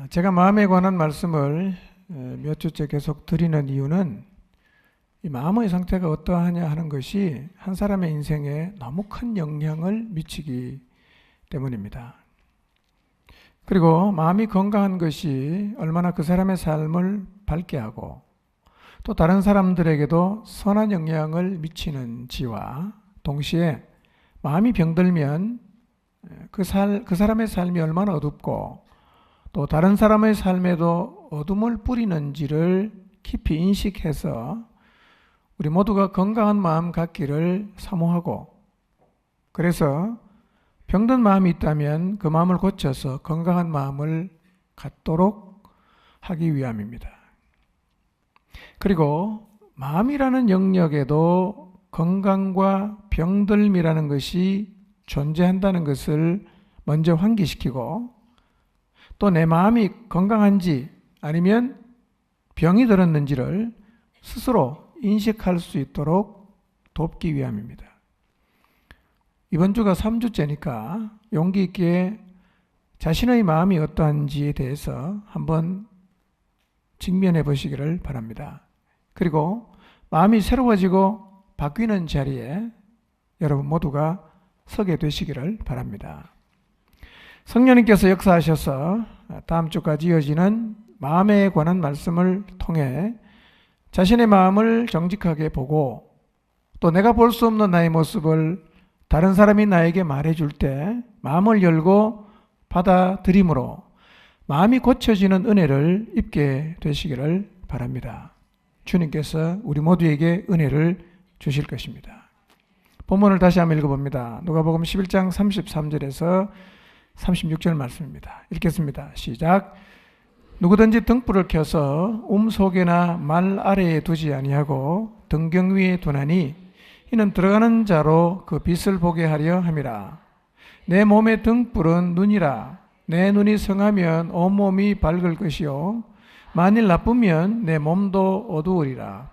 제가 마음에 관한 말씀을 몇 주째 계속 드리는 이유는 이 마음의 상태가 어떠하냐 하는 것이 한 사람의 인생에 너무 큰 영향을 미치기 때문입니다. 그리고 마음이 건강한 것이 얼마나 그 사람의 삶을 밝게 하고 또 다른 사람들에게도 선한 영향을 미치는지와 동시에 마음이 병들면 그 사람의 삶이 얼마나 어둡고 또 다른 사람의 삶에도 어둠을 뿌리는지를 깊이 인식해서 우리 모두가 건강한 마음 갖기를 사모하고, 그래서 병든 마음이 있다면 그 마음을 고쳐서 건강한 마음을 갖도록 하기 위함입니다. 그리고 마음이라는 영역에도 건강과 병듦이라는 것이 존재한다는 것을 먼저 환기시키고, 또 내 마음이 건강한지 아니면 병이 들었는지를 스스로 인식할 수 있도록 돕기 위함입니다. 이번 주가 3주째니까 용기 있게 자신의 마음이 어떠한지에 대해서 한번 직면해 보시기를 바랍니다. 그리고 마음이 새로워지고 바뀌는 자리에 여러분 모두가 서게 되시기를 바랍니다. 성령님께서 역사하셔서 다음 주까지 이어지는 마음에 관한 말씀을 통해 자신의 마음을 정직하게 보고 또 내가 볼 수 없는 나의 모습을 다른 사람이 나에게 말해줄 때 마음을 열고 받아들임으로 마음이 고쳐지는 은혜를 입게 되시기를 바랍니다. 주님께서 우리 모두에게 은혜를 주실 것입니다. 본문을 다시 한번 읽어봅니다. 누가복음 11장 33절에서 36절 말씀입니다. 읽겠습니다. 시작. 누구든지 등불을 켜서 속에나 말 아래에 두지 아니하고 등경 위에 두나니 이는 들어가는 자로 그 빛을 보게 하려 함이라. 내 몸의 등불은 눈이라. 내 눈이 성하면 온몸이 밝을 것이요 만일 나쁘면 내 몸도 어두우리라.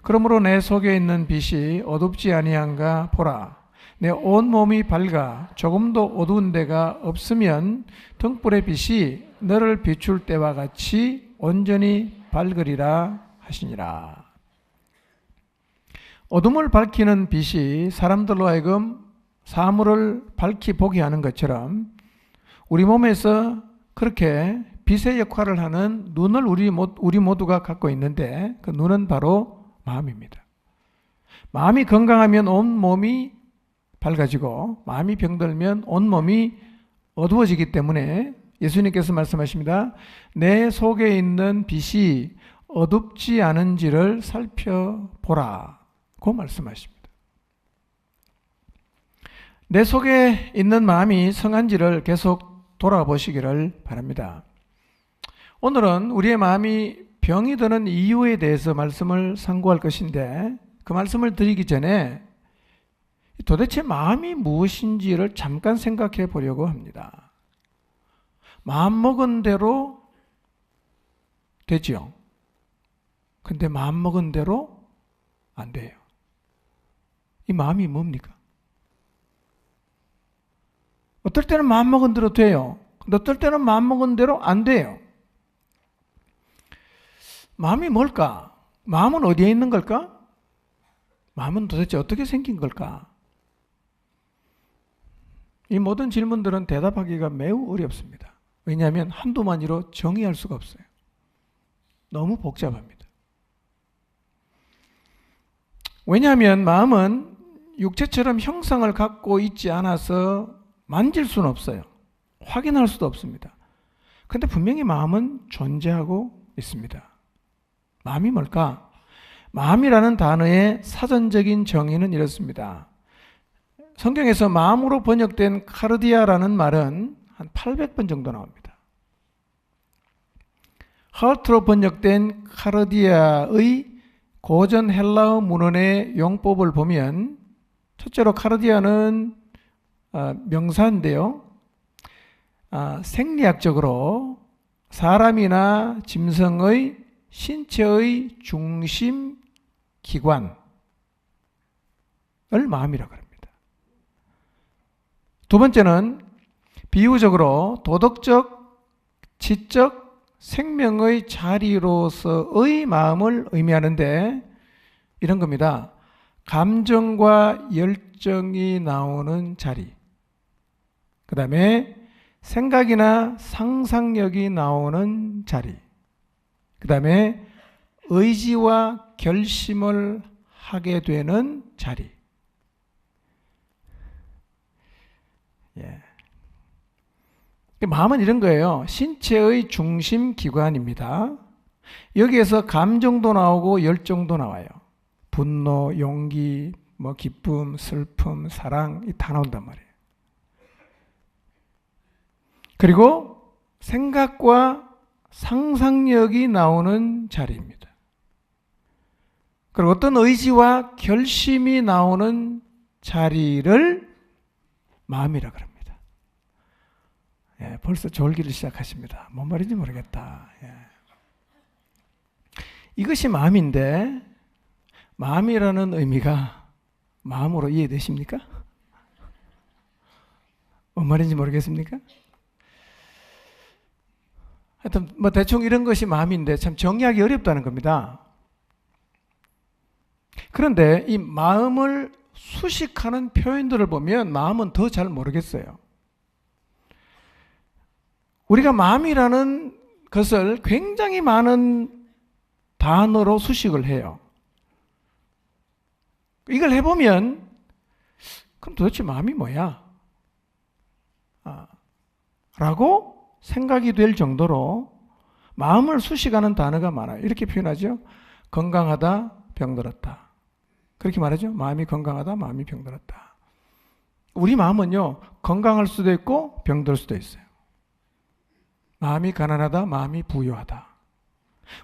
그러므로 내 속에 있는 빛이 어둡지 아니한가 보라. 내 온몸이 밝아 조금도 어두운 데가 없으면 등불의 빛이 너를 비출 때와 같이 온전히 밝으리라 하시니라. 어둠을 밝히는 빛이 사람들로 하여금 사물을 밝히 보게 하는 것처럼 우리 몸에서 그렇게 빛의 역할을 하는 눈을 우리 모두가 갖고 있는데 그 눈은 바로 마음입니다. 마음이 건강하면 온 몸이 밝아지고 마음이 병들면 온몸이 어두워지기 때문에 예수님께서 말씀하십니다. 내 속에 있는 빛이 어둡지 않은지를 살펴보라고 말씀하십니다. 내 속에 있는 마음이 성한지를 계속 돌아보시기를 바랍니다. 오늘은 우리의 마음이 병이 드는 이유에 대해서 말씀을 상고할 것인데 그 말씀을 드리기 전에 도대체 마음이 무엇인지를 잠깐 생각해 보려고 합니다. 마음 먹은 대로 되지요. 근데 마음 먹은 대로 안 돼요. 이 마음이 뭡니까? 어떨 때는 마음 먹은 대로 돼요. 근데 어떨 때는 마음 먹은 대로 안 돼요. 마음이 뭘까? 마음은 어디에 있는 걸까? 마음은 도대체 어떻게 생긴 걸까? 이 모든 질문들은 대답하기가 매우 어렵습니다. 왜냐하면 한두 마디로 정의할 수가 없어요. 너무 복잡합니다. 왜냐하면 마음은 육체처럼 형상을 갖고 있지 않아서 만질 수는 없어요. 확인할 수도 없습니다. 그런데 분명히 마음은 존재하고 있습니다. 마음이 뭘까? 마음이라는 단어의 사전적인 정의는 이렇습니다. 성경에서 마음으로 번역된 카르디아라는 말은 한 800번 정도 나옵니다. 하트로 번역된 카르디아의 고전 헬라어 문헌의 용법을 보면 첫째로 카르디아는 명사인데요. 생리학적으로 사람이나 짐승의 신체의 중심 기관을 마음이라고 합니다. 두 번째는 비유적으로 도덕적, 지적, 생명의 자리로서의 마음을 의미하는데 이런 겁니다. 감정과 열정이 나오는 자리, 그 다음에 생각이나 상상력이 나오는 자리, 그 다음에 의지와 결심을 하게 되는 자리. 예. 마음은 이런 거예요. 신체의 중심 기관입니다. 여기에서 감정도 나오고 열정도 나와요. 분노, 용기, 기쁨, 슬픔, 사랑 다 나온단 말이에요. 그리고 생각과 상상력이 나오는 자리입니다. 그리고 어떤 의지와 결심이 나오는 자리를 마음이라 그럽니다. 예, 벌써 졸기를 시작하십니다. 뭔 말인지 모르겠다. 예. 이것이 마음인데 마음이라는 의미가 마음으로 이해되십니까? 뭔 말인지 모르겠습니까? 하여튼 대충 이런 것이 마음인데 참 정의하기 어렵다는 겁니다. 그런데 이 마음을 수식하는 표현들을 보면 마음은 더 잘 모르겠어요. 우리가 마음이라는 것을 굉장히 많은 단어로 수식을 해요. 이걸 해보면 그럼 도대체 마음이 뭐야? 라고 생각이 될 정도로 마음을 수식하는 단어가 많아요. 이렇게 표현하죠. 건강하다, 병들었다. 그렇게 말하죠. 마음이 건강하다, 마음이 병들었다. 우리 마음은요, 건강할 수도 있고 병들 수도 있어요. 마음이 가난하다, 마음이 부유하다.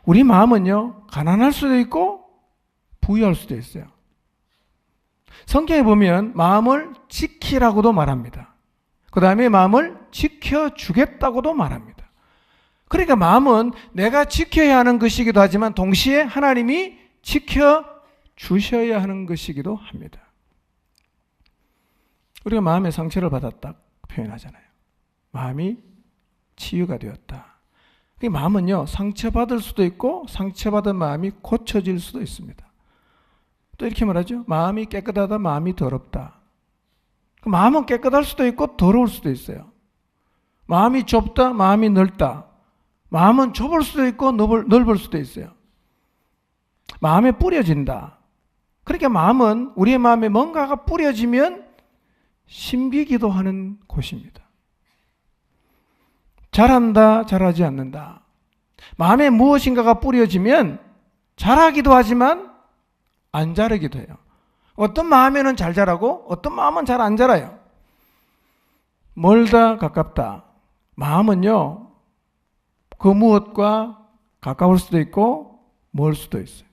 우리 마음은요, 가난할 수도 있고 부유할 수도 있어요. 성경에 보면 마음을 지키라고도 말합니다. 그 다음에 마음을 지켜주겠다고도 말합니다. 그러니까 마음은 내가 지켜야 하는 것이기도 하지만 동시에 하나님이 지켜주셔야 하는 것이기도 합니다. 우리가 마음의 상처를 받았다 표현하잖아요. 마음이 치유가 되었다. 마음은요, 상처받을 수도 있고 상처받은 마음이 고쳐질 수도 있습니다. 또 이렇게 말하죠. 마음이 깨끗하다, 마음이 더럽다. 마음은 깨끗할 수도 있고 더러울 수도 있어요. 마음이 좁다, 마음이 넓다. 마음은 좁을 수도 있고 넓을 수도 있어요. 마음에 뿌려진다. 그러니까 마음은 우리의 마음에 뭔가가 뿌려지면 신비기도 하는 곳입니다. 잘한다, 잘하지 않는다. 마음에 무엇인가가 뿌려지면 잘하기도 하지만 안 자라기도 해요. 어떤 마음에는 잘 자라고 어떤 마음은 잘 안 자라요. 멀다, 가깝다. 마음은요, 그 무엇과 가까울 수도 있고 멀 수도 있어요.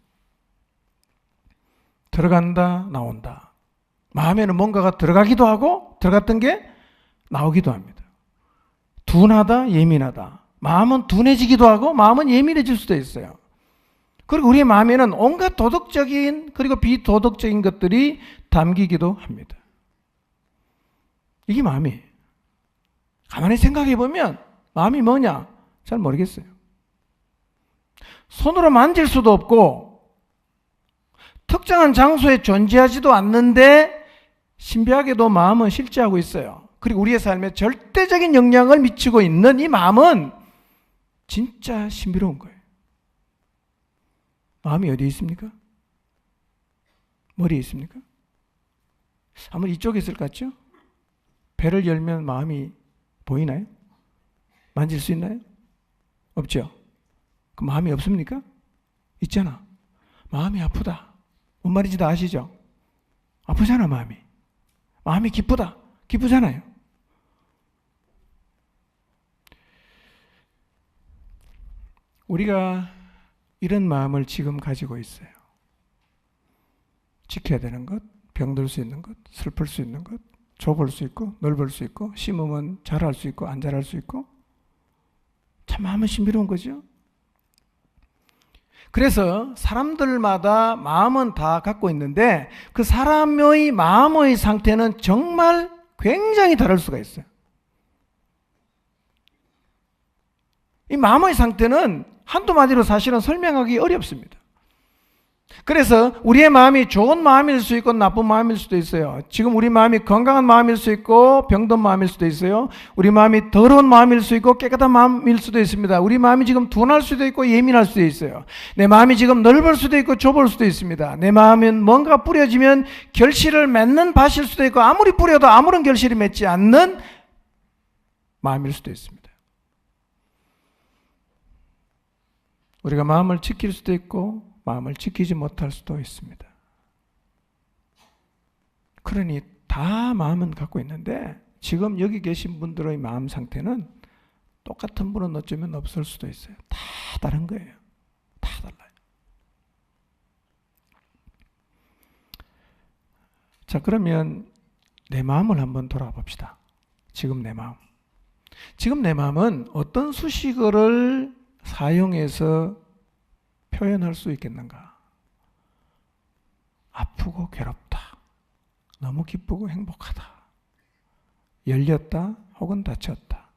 들어간다, 나온다. 마음에는 뭔가가 들어가기도 하고 들어갔던 게 나오기도 합니다. 둔하다, 예민하다. 마음은 둔해지기도 하고 마음은 예민해질 수도 있어요. 그리고 우리의 마음에는 온갖 도덕적인 그리고 비도덕적인 것들이 담기기도 합니다. 이게 마음이에요. 가만히 생각해 보면 마음이 뭐냐? 잘 모르겠어요. 손으로 만질 수도 없고 특정한 장소에 존재하지도 않는데 신비하게도 마음은 실제하고 있어요. 그리고 우리의 삶에 절대적인 영향을 미치고 있는 이 마음은 진짜 신비로운 거예요. 마음이 어디에 있습니까? 머리에 있습니까? 아무리 이쪽에 있을 것 같죠? 배를 열면 마음이 보이나요? 만질 수 있나요? 없죠? 그 마음이 없습니까? 있잖아. 마음이 아프다. 뭔 말인지 다 아시죠? 아프잖아, 마음이. 마음이 기쁘다. 기쁘잖아요. 우리가 이런 마음을 지금 가지고 있어요. 지켜야 되는 것, 병들 수 있는 것, 슬플 수 있는 것, 좁을 수 있고 넓을 수 있고 심으면 자랄 수 있고 안 자랄 수 있고 참 마음은 신비로운 거죠. 그래서 사람들마다 마음은 다 갖고 있는데 그 사람의 마음의 상태는 정말 굉장히 다를 수가 있어요. 이 마음의 상태는 한두 마디로 사실은 설명하기 어렵습니다. 그래서 우리의 마음이 좋은 마음일 수 있고 나쁜 마음일 수도 있어요. 지금 우리 마음이 건강한 마음일 수 있고 병든 마음일 수도 있어요. 우리 마음이 더러운 마음일 수 있고 깨끗한 마음일 수도 있습니다. 우리 마음이 지금 둔할 수도 있고 예민할 수도 있어요. 내 마음이 지금 넓을 수도 있고 좁을 수도 있습니다. 내 마음은 뭔가 뿌려지면 결실을 맺는 밭일 수도 있고 아무리 뿌려도 아무런 결실이 맺지 않는 마음일 수도 있습니다. 우리가 마음을 지킬 수도 있고 마음을 지키지 못할 수도 있습니다. 그러니 다 마음은 갖고 있는데 지금 여기 계신 분들의 마음 상태는 똑같은 분은 어쩌면 없을 수도 있어요. 다 다른 거예요. 다 달라요. 자, 그러면 내 마음을 한번 돌아봅시다. 지금 내 마음. 지금 내 마음은 어떤 수식어를 사용해서 표현할 수 있겠는가? 아프고 괴롭다. 너무 기쁘고 행복하다. 열렸다 혹은 닫혔다.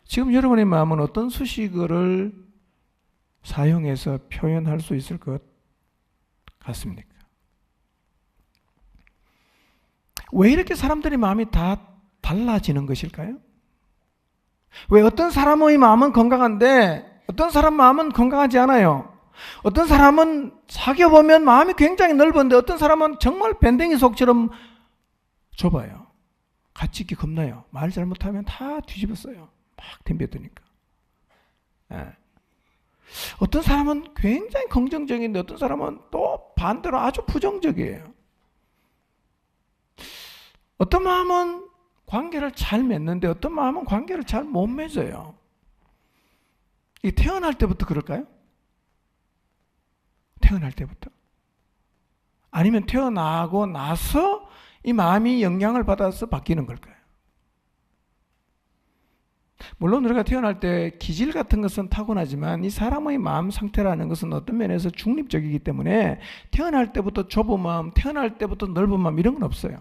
지금 여러분의 마음은 어떤 수식어를 사용해서 표현할 수 있을 것 같습니까? 왜 이렇게 사람들의 마음이 다 달라지는 것일까요? 왜 어떤 사람의 마음은 건강한데 어떤 사람 마음은 건강하지 않아요? 어떤 사람은 사귀어보면 마음이 굉장히 넓은데 어떤 사람은 정말 밴댕이 속처럼 좁아요. 같이 있기 겁나요. 말 잘못하면 다 뒤집었어요. 막 덤벼드니까. 어떤 사람은 굉장히 긍정적인데 어떤 사람은 또 반대로 아주 부정적이에요. 어떤 마음은 관계를 잘 맺는데 어떤 마음은 관계를 잘 못 맺어요. 이 태어날 때부터 그럴까요? 태어날 때부터? 아니면 태어나고 나서 이 마음이 영향을 받아서 바뀌는 걸까요? 물론 우리가 태어날 때 기질 같은 것은 타고나지만 이 사람의 마음 상태라는 것은 어떤 면에서 중립적이기 때문에 태어날 때부터 좁은 마음, 태어날 때부터 넓은 마음 이런 건 없어요.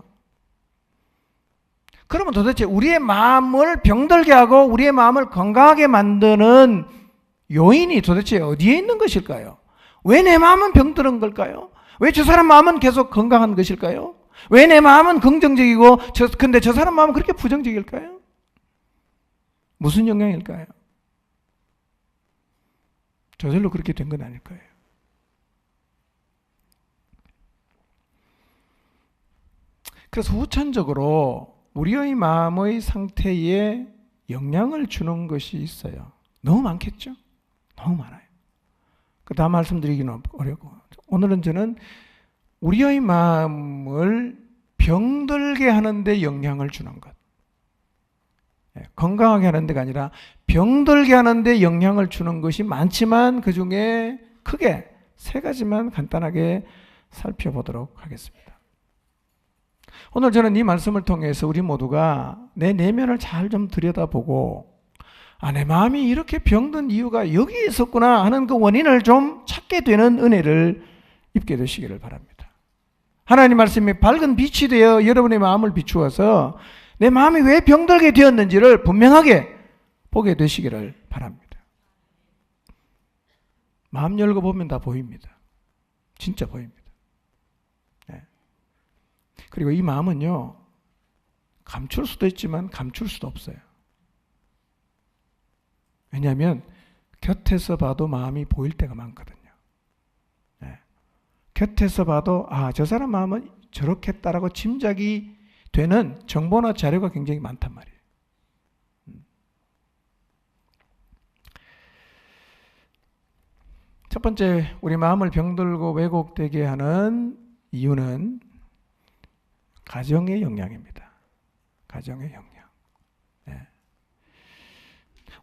그러면 도대체 우리의 마음을 병들게 하고 우리의 마음을 건강하게 만드는 요인이 도대체 어디에 있는 것일까요? 왜 내 마음은 병드는 걸까요? 왜 저 사람 마음은 계속 건강한 것일까요? 왜 내 마음은 긍정적이고 근데 저 사람 마음은 그렇게 부정적일까요? 무슨 영향일까요? 저절로 그렇게 된 건 아닐 거예요. 그래서 후천적으로 우리의 마음의 상태에 영향을 주는 것이 있어요. 너무 많겠죠? 너무 많아요. 다 말씀드리기는 어렵고 오늘은 저는 우리의 마음을 병들게 하는 데 영향을 주는 것, 건강하게 하는 데가 아니라 병들게 하는 데 영향을 주는 것이 많지만 그 중에 크게 세 가지만 간단하게 살펴보도록 하겠습니다. 오늘 저는 이 말씀을 통해서 우리 모두가 내 내면을 잘 좀 들여다보고 내 마음이 이렇게 병든 이유가 여기 있었구나 하는 그 원인을 좀 찾게 되는 은혜를 입게 되시기를 바랍니다. 하나님 말씀이 밝은 빛이 되어 여러분의 마음을 비추어서 내 마음이 왜 병들게 되었는지를 분명하게 보게 되시기를 바랍니다. 마음 열고 보면 다 보입니다. 진짜 보입니다. 그리고 이 마음은요, 감출 수도 있지만 감출 수도 없어요. 왜냐하면 곁에서 봐도 마음이 보일 때가 많거든요. 곁에서 봐도 저 사람 마음은 저렇겠다라고 짐작이 되는 정보나 자료가 굉장히 많단 말이에요. 첫 번째, 우리 마음을 병들고 왜곡되게 하는 이유는 가정의 영향입니다. 가정의 영향.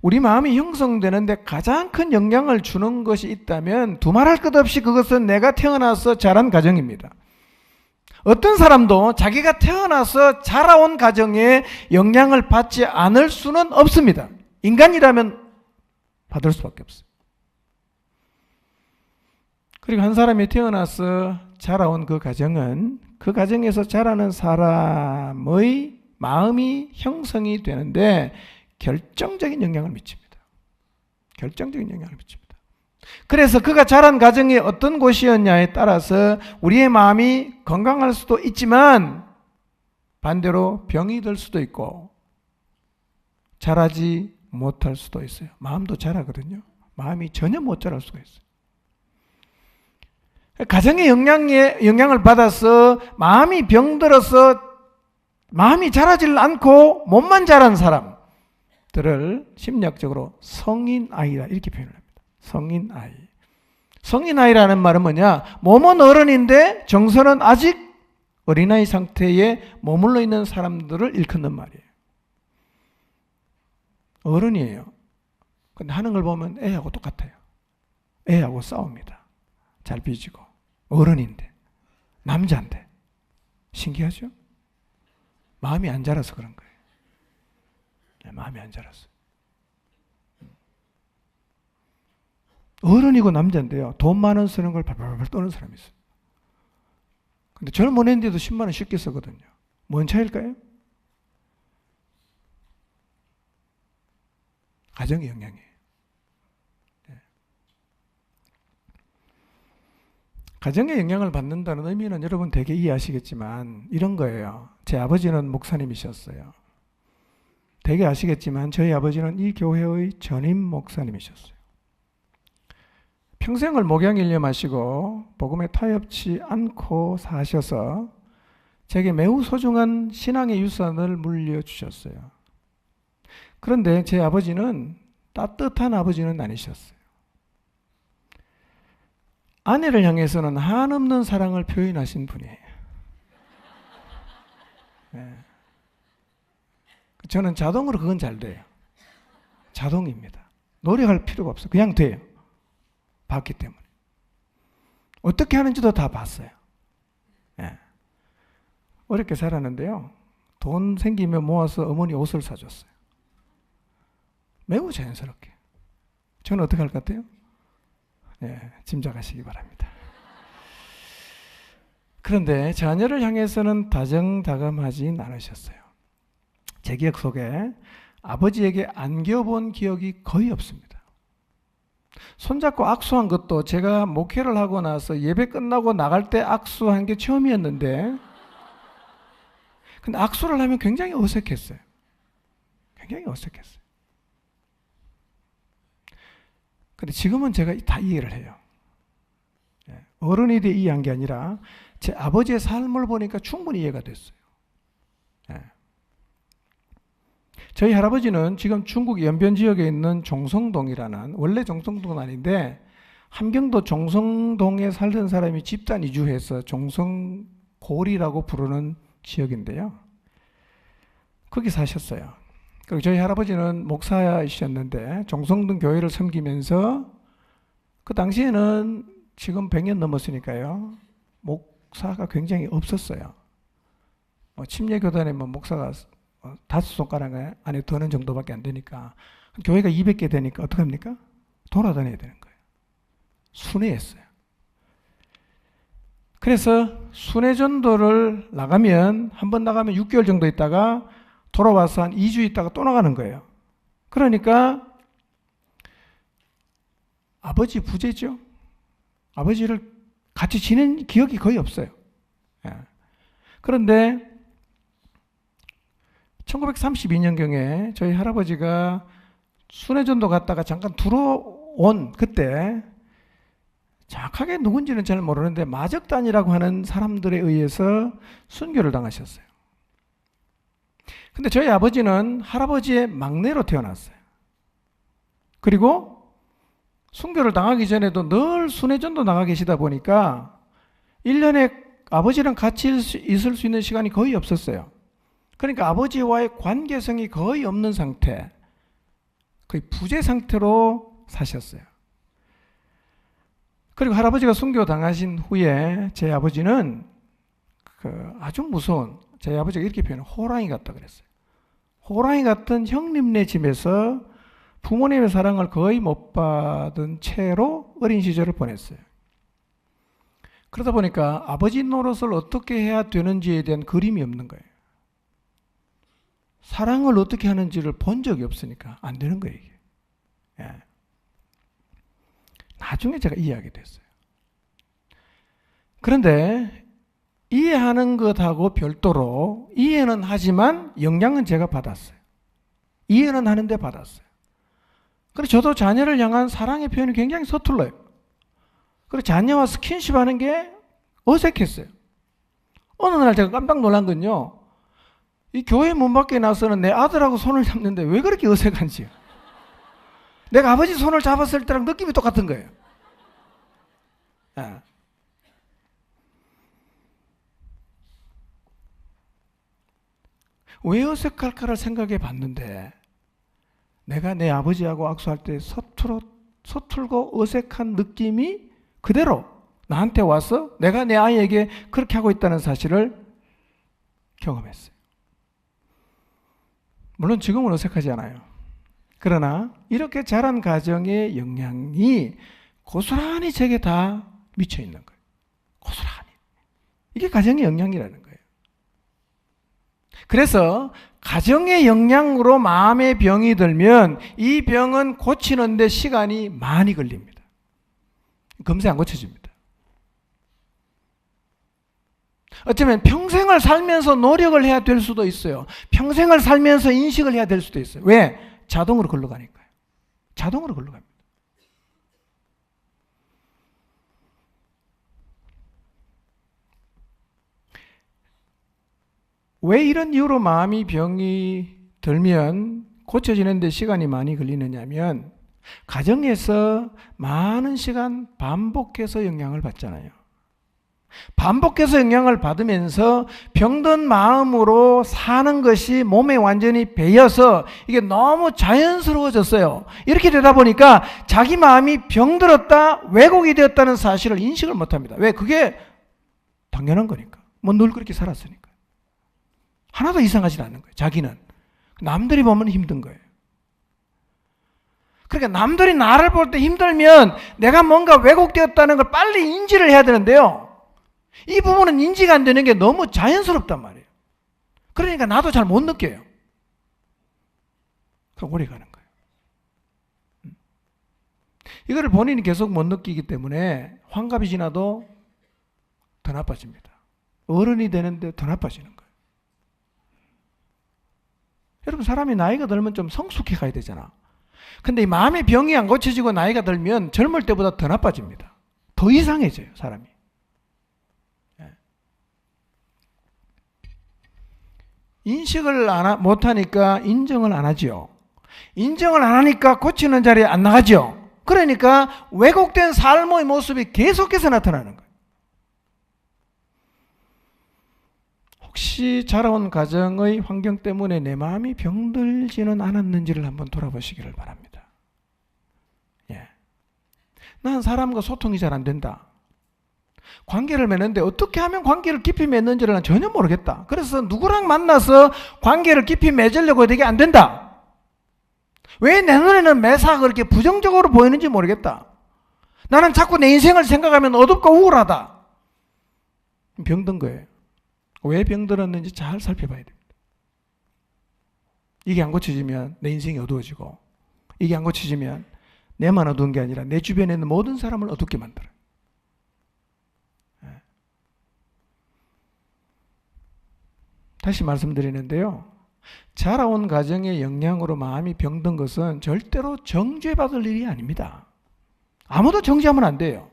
우리 마음이 형성되는데 가장 큰 영향을 주는 것이 있다면 두말할 것 없이 그것은 내가 태어나서 자란 가정입니다. 어떤 사람도 자기가 태어나서 자라온 가정에 영향을 받지 않을 수는 없습니다. 인간이라면 받을 수밖에 없어요. 그리고 한 사람이 태어나서 자라온 그 가정은 그 가정에서 자라는 사람의 마음이 형성이 되는데 결정적인 영향을 미칩니다. 결정적인 영향을 미칩니다. 그래서 그가 자란 가정이 어떤 곳이었냐에 따라서 우리의 마음이 건강할 수도 있지만 반대로 병이 들 수도 있고 자라지 못할 수도 있어요. 마음도 자라거든요. 마음이 전혀 못 자랄 수가 있어요. 가정의 영향을 받아서 마음이 병들어서 마음이 자라질 않고 몸만 자란 사람들을 심리학적으로 성인아이라 이렇게 표현을 합니다. 성인아이. 성인아이라는 말은 뭐냐? 몸은 어른인데 정서는 아직 어린아이 상태에 머물러 있는 사람들을 일컫는 말이에요. 어른이에요. 근데 하는 걸 보면 애하고 똑같아요. 애하고 싸웁니다. 잘 삐지고. 어른인데. 남자인데. 신기하죠? 마음이 안 자라서 그런 거예요. 마음이 안 자라서. 어른이고 남자인데요. 돈 많은 쓰는 걸 발발발 떠는 사람이 있어요. 근데 젊은애인데도 10만 원 쉽게 쓰거든요. 뭔 차이일까요? 가정의 영향이에요. 가정의 영향을 받는다는 의미는 여러분 되게 이해하시겠지만 이런 거예요. 제 아버지는 목사님이셨어요. 되게 아시겠지만 저희 아버지는 이 교회의 전임 목사님이셨어요. 평생을 목양일념 하시고 복음에 타협치 않고 사셔서 제게 매우 소중한 신앙의 유산을 물려주셨어요. 그런데 제 아버지는 따뜻한 아버지는 아니셨어요. 아내를 향해서는 한없는 사랑을 표현하신 분이에요. 네. 저는 자동으로 그건 잘 돼요. 자동입니다. 노력할 필요가 없어요. 그냥 돼요. 봤기 때문에. 어떻게 하는지도 다 봤어요. 네. 어렵게 살았는데요. 돈 생기면 모아서 어머니 옷을 사줬어요. 매우 자연스럽게. 저는 어떻게 할 것 같아요? 네, 짐작하시기 바랍니다. 그런데 자녀를 향해서는 다정다감하진 않으셨어요. 제 기억 속에 아버지에게 안겨본 기억이 거의 없습니다. 손잡고 악수한 것도 제가 목회를 하고 나서 예배 끝나고 나갈 때 악수한 게 처음이었는데 근데 악수를 하면 굉장히 어색했어요. 굉장히 어색했어요. 근데 지금은 제가 다 이해를 해요. 어른이 돼 이해한 게 아니라 제 아버지의 삶을 보니까 충분히 이해가 됐어요. 저희 할아버지는 지금 중국 연변 지역에 있는 종성동이라는, 원래 종성동은 아닌데 함경도 종성동에 살던 사람이 집단 이주해서 종성골이라고 부르는 지역인데요. 거기 사셨어요. 그리고 저희 할아버지는 목사이셨는데 종성동 교회를 섬기면서 그 당시에는 지금 100년 넘었으니까요. 목사가 굉장히 없었어요. 침례교단에 목사가 5손가락 안에 드는 정도밖에 안 되니까 교회가 200개 되니까 어떡합니까? 돌아다녀야 되는 거예요. 순회했어요. 그래서 순회전도를 나가면 한 번 나가면 6개월 정도 있다가 돌아와서 한 2주 있다가 또 나가는 거예요. 그러니까 아버지 부재죠. 아버지를 같이 지낸 기억이 거의 없어요. 그런데 1932년경에 저희 할아버지가 순회전도 갔다가 잠깐 들어온 그때 정확하게 누군지는 잘 모르는데 마적단이라고 하는 사람들에 의해서 순교를 당하셨어요. 근데 저희 아버지는 할아버지의 막내로 태어났어요. 그리고 순교를 당하기 전에도 늘 순회전도 나가 계시다 보니까 1년에 아버지랑 같이 있을 수 있는 시간이 거의 없었어요. 그러니까 아버지와의 관계성이 거의 없는 상태, 거의 부재 상태로 사셨어요. 그리고 할아버지가 순교 당하신 후에 제 아버지는 아주 무서운, 제 아버지가 이렇게 표현해요. 호랑이 같다 그랬어요. 호랑이 같은 형님네 집에서 부모님의 사랑을 거의 못 받은 채로 어린 시절을 보냈어요. 그러다 보니까 아버지 노릇을 어떻게 해야 되는지에 대한 그림이 없는 거예요. 사랑을 어떻게 하는지를 본 적이 없으니까 안 되는 거예요, 이게. 예. 나중에 제가 이해하게 됐어요. 그런데 이해하는 것하고 별도로 이해는 하지만 영향은 제가 받았어요. 이해는 하는데 받았어요. 그래서 저도 자녀를 향한 사랑의 표현이 굉장히 서툴러요. 그래서 자녀와 스킨십 하는 게 어색했어요. 어느 날 제가 깜짝 놀란 건요, 이 교회 문 밖에 나서는 내 아들하고 손을 잡는데 왜 그렇게 어색한지요. 내가 아버지 손을 잡았을 때랑 느낌이 똑같은 거예요. 예. 왜 어색할까를 생각해 봤는데, 내가 내 아버지하고 악수할 때 서툴고 어색한 느낌이 그대로 나한테 와서 내가 내 아이에게 그렇게 하고 있다는 사실을 경험했어요. 물론 지금은 어색하지 않아요. 그러나 이렇게 자란 가정의 영향이 고스란히 제게 다 미쳐 있는 거예요. 고스란히. 이게 가정의 영향이라는 거예요. 그래서 가정의 영향으로 마음의 병이 들면 이 병은 고치는데 시간이 많이 걸립니다. 금세 안 고쳐집니다. 어쩌면 평생을 살면서 노력을 해야 될 수도 있어요. 평생을 살면서 인식을 해야 될 수도 있어요. 왜? 자동으로 걸러가니까요. 자동으로 걸러갑니다. 왜 이런 이유로 마음이 병이 들면 고쳐지는데 시간이 많이 걸리느냐면, 가정에서 많은 시간 반복해서 영향을 받잖아요. 반복해서 영향을 받으면서 병든 마음으로 사는 것이 몸에 완전히 배여서 이게 너무 자연스러워졌어요. 이렇게 되다 보니까 자기 마음이 병들었다, 왜곡이 되었다는 사실을 인식을 못합니다. 왜? 그게 당연한 거니까. 뭐 늘 그렇게 살았으니까. 하나도 이상하지 않는 거예요. 자기는. 남들이 보면 힘든 거예요. 그러니까 남들이 나를 볼 때 힘들면 내가 뭔가 왜곡되었다는 걸 빨리 인지를 해야 되는데요, 이 부분은 인지가 안 되는 게 너무 자연스럽단 말이에요. 그러니까 나도 잘 못 느껴요. 그럼 오래 가는 거예요. 이거를 본인이 계속 못 느끼기 때문에 환갑이 지나도 더 나빠집니다. 어른이 되는데 더 나빠지는 거예요. 여러분, 사람이 나이가 들면 좀 성숙해 가야 되잖아. 근데 이 마음의 병이 안 고쳐지고 나이가 들면 젊을 때보다 더 나빠집니다. 더 이상해져요, 사람이. 인식을 못하니까 인정을 안 하죠. 인정을 안 하니까 고치는 자리에 안 나가죠. 그러니까 왜곡된 삶의 모습이 계속해서 나타나는 거예요. 혹시 자라온 가정의 환경 때문에 내 마음이 병들지는 않았는지를 한번 돌아보시기를 바랍니다. 예. 난 사람과 소통이 잘 안 된다. 관계를 맺는데 어떻게 하면 관계를 깊이 맺는지를 난 전혀 모르겠다. 그래서 누구랑 만나서 관계를 깊이 맺으려고 해도 이게 안 된다. 왜 내 눈에는 매사가 그렇게 부정적으로 보이는지 모르겠다. 나는 자꾸 내 인생을 생각하면 어둡고 우울하다. 병든 거예요. 왜 병들었는지 잘 살펴봐야 됩니다. 이게 안 고쳐지면 내 인생이 어두워지고, 이게 안 고쳐지면 내만 어두운 게 아니라 내 주변에 있는 모든 사람을 어둡게 만들어요. 다시 말씀드리는데요, 자라온 가정의 영향으로 마음이 병든 것은 절대로 정죄받을 일이 아닙니다. 아무도 정죄하면 안 돼요.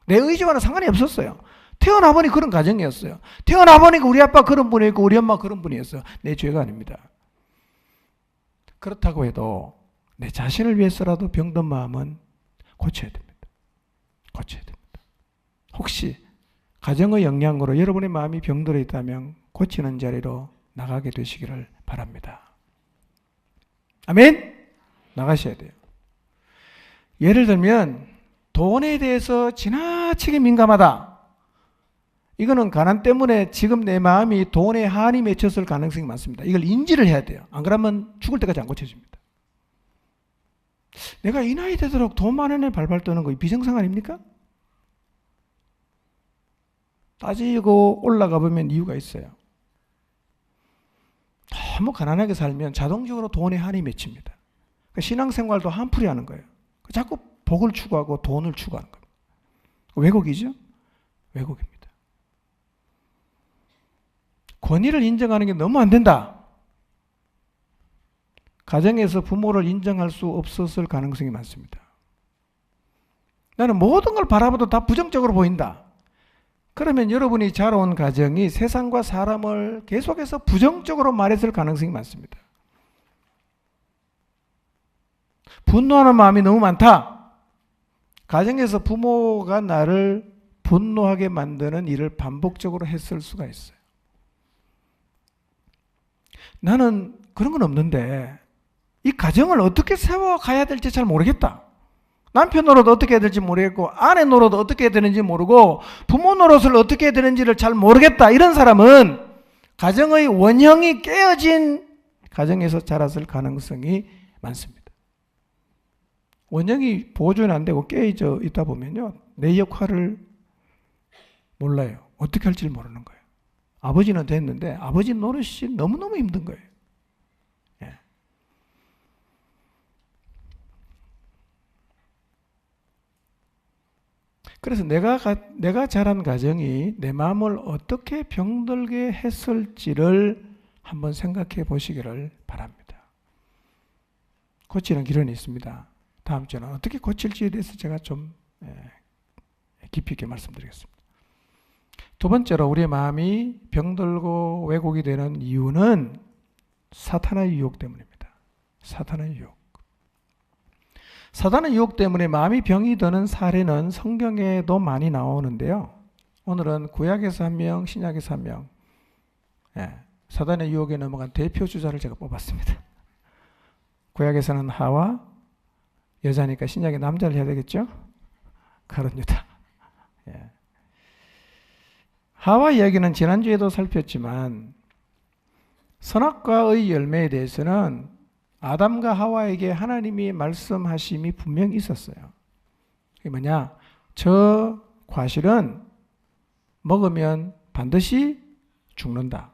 내 의지와는 상관이 없었어요. 태어나 보니 그런 가정이었어요. 태어나 보니까 우리 아빠 그런 분이었고 우리 엄마 그런 분이었어요. 내 죄가 아닙니다. 그렇다고 해도 내 자신을 위해서라도 병든 마음은 고쳐야 됩니다. 고쳐야 됩니다. 혹시 가정의 영향으로 여러분의 마음이 병들어 있다면 고치는 자리로 나가게 되시기를 바랍니다. 아멘? 나가셔야 돼요. 예를 들면 돈에 대해서 지나치게 민감하다. 이거는 가난 때문에 지금 내 마음이 돈에 한이 맺혔을 가능성이 많습니다. 이걸 인지를 해야 돼요. 안 그러면 죽을 때까지 안 고쳐집니다. 내가 이 나이 되도록 돈 많은 애 발발 떠는 거 비정상 아닙니까? 따지고 올라가 보면 이유가 있어요. 너무 가난하게 살면 자동적으로 돈에 한이 맺힙니다. 그러니까 신앙생활도 한풀이 하는 거예요. 자꾸 복을 추구하고 돈을 추구하는 거예요. 왜곡이죠? 왜곡입니다. 권위를 인정하는 게 너무 안 된다. 가정에서 부모를 인정할 수 없었을 가능성이 많습니다. 나는 모든 걸 바라봐도 다 부정적으로 보인다. 그러면 여러분이 자라온 가정이 세상과 사람을 계속해서 부정적으로 말했을 가능성이 많습니다. 분노하는 마음이 너무 많다. 가정에서 부모가 나를 분노하게 만드는 일을 반복적으로 했을 수가 있어요. 나는 그런 건 없는데 이 가정을 어떻게 세워가야 될지 잘 모르겠다. 남편 노릇 어떻게 해야 될지 모르겠고 아내 노릇 어떻게 해야 되는지 모르고 부모 노릇을 어떻게 해야 되는지를 잘 모르겠다. 이런 사람은 가정의 원형이 깨어진 가정에서 자랐을 가능성이 많습니다. 원형이 보존이 안 되고 깨어져 있다 보면요, 내 역할을 몰라요. 어떻게 할지 모르는 거예요. 아버지는 됐는데 아버지 노릇이 너무너무 힘든 거예요. 예. 그래서 내가 자란 가정이 내 마음을 어떻게 병들게 했을지를 한번 생각해 보시기를 바랍니다. 고치는 길은 있습니다. 다음 주에는 어떻게 고칠지에 대해서 제가 좀 깊이 있게 말씀드리겠습니다. 두 번째로 우리의 마음이 병들고 왜곡이 되는 이유는 사탄의 유혹 때문입니다. 사탄의 유혹. 사탄의 유혹 때문에 마음이 병이 드는 사례는 성경에도 많이 나오는데요. 오늘은 구약에서 한 명, 신약에서 한 명, 사탄의 유혹에 넘어간 대표 주자를 제가 뽑았습니다. 구약에서는 하와, 여자니까 신약에 남자를 해야 되겠죠? 가룟 유다. 하와 이야기는 지난주에도 살폈지만 선악과의 열매에 대해서는 아담과 하와에게 하나님이 말씀하심이 분명히 있었어요. 그게 뭐냐? 저 과실은 먹으면 반드시 죽는다.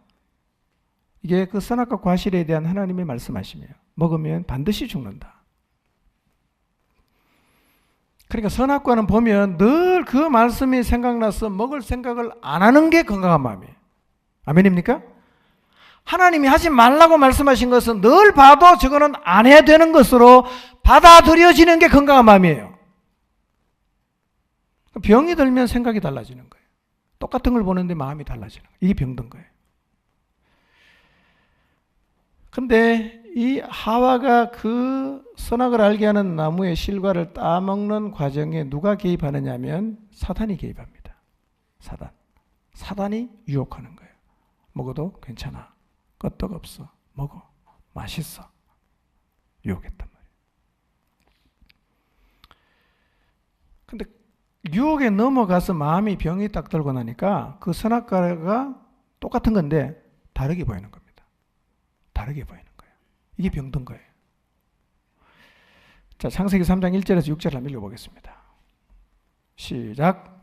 이게 그 선악과 과실에 대한 하나님의 말씀하심이에요. 먹으면 반드시 죽는다. 그러니까 선악과는 보면 늘 그 말씀이 생각나서 먹을 생각을 안 하는 게 건강한 마음이에요. 아멘입니까? 하나님이 하지 말라고 말씀하신 것은 늘 봐도 저거는 안 해야 되는 것으로 받아들여지는 게 건강한 마음이에요. 병이 들면 생각이 달라지는 거예요. 똑같은 걸 보는데 마음이 달라지는 거예요. 이게 병든 거예요. 근데 이 하와가 그 선악을 알게 하는 나무의 실과를 따먹는 과정에 누가 개입하느냐 하면 사탄이 개입합니다. 사단이 유혹하는 거예요. 먹어도 괜찮아. 끄떡없어. 먹어. 맛있어. 유혹했단 말이에요. 근데 유혹에 넘어가서 마음이 병이 딱 들고 나니까 그 선악과가 똑같은 건데 다르게 보이는 겁니다. 다르게 보이는 거예요. 이게 병든 거예요. 자, 창세기 3장 1절에서 6절 한번 읽어보겠습니다. 시작.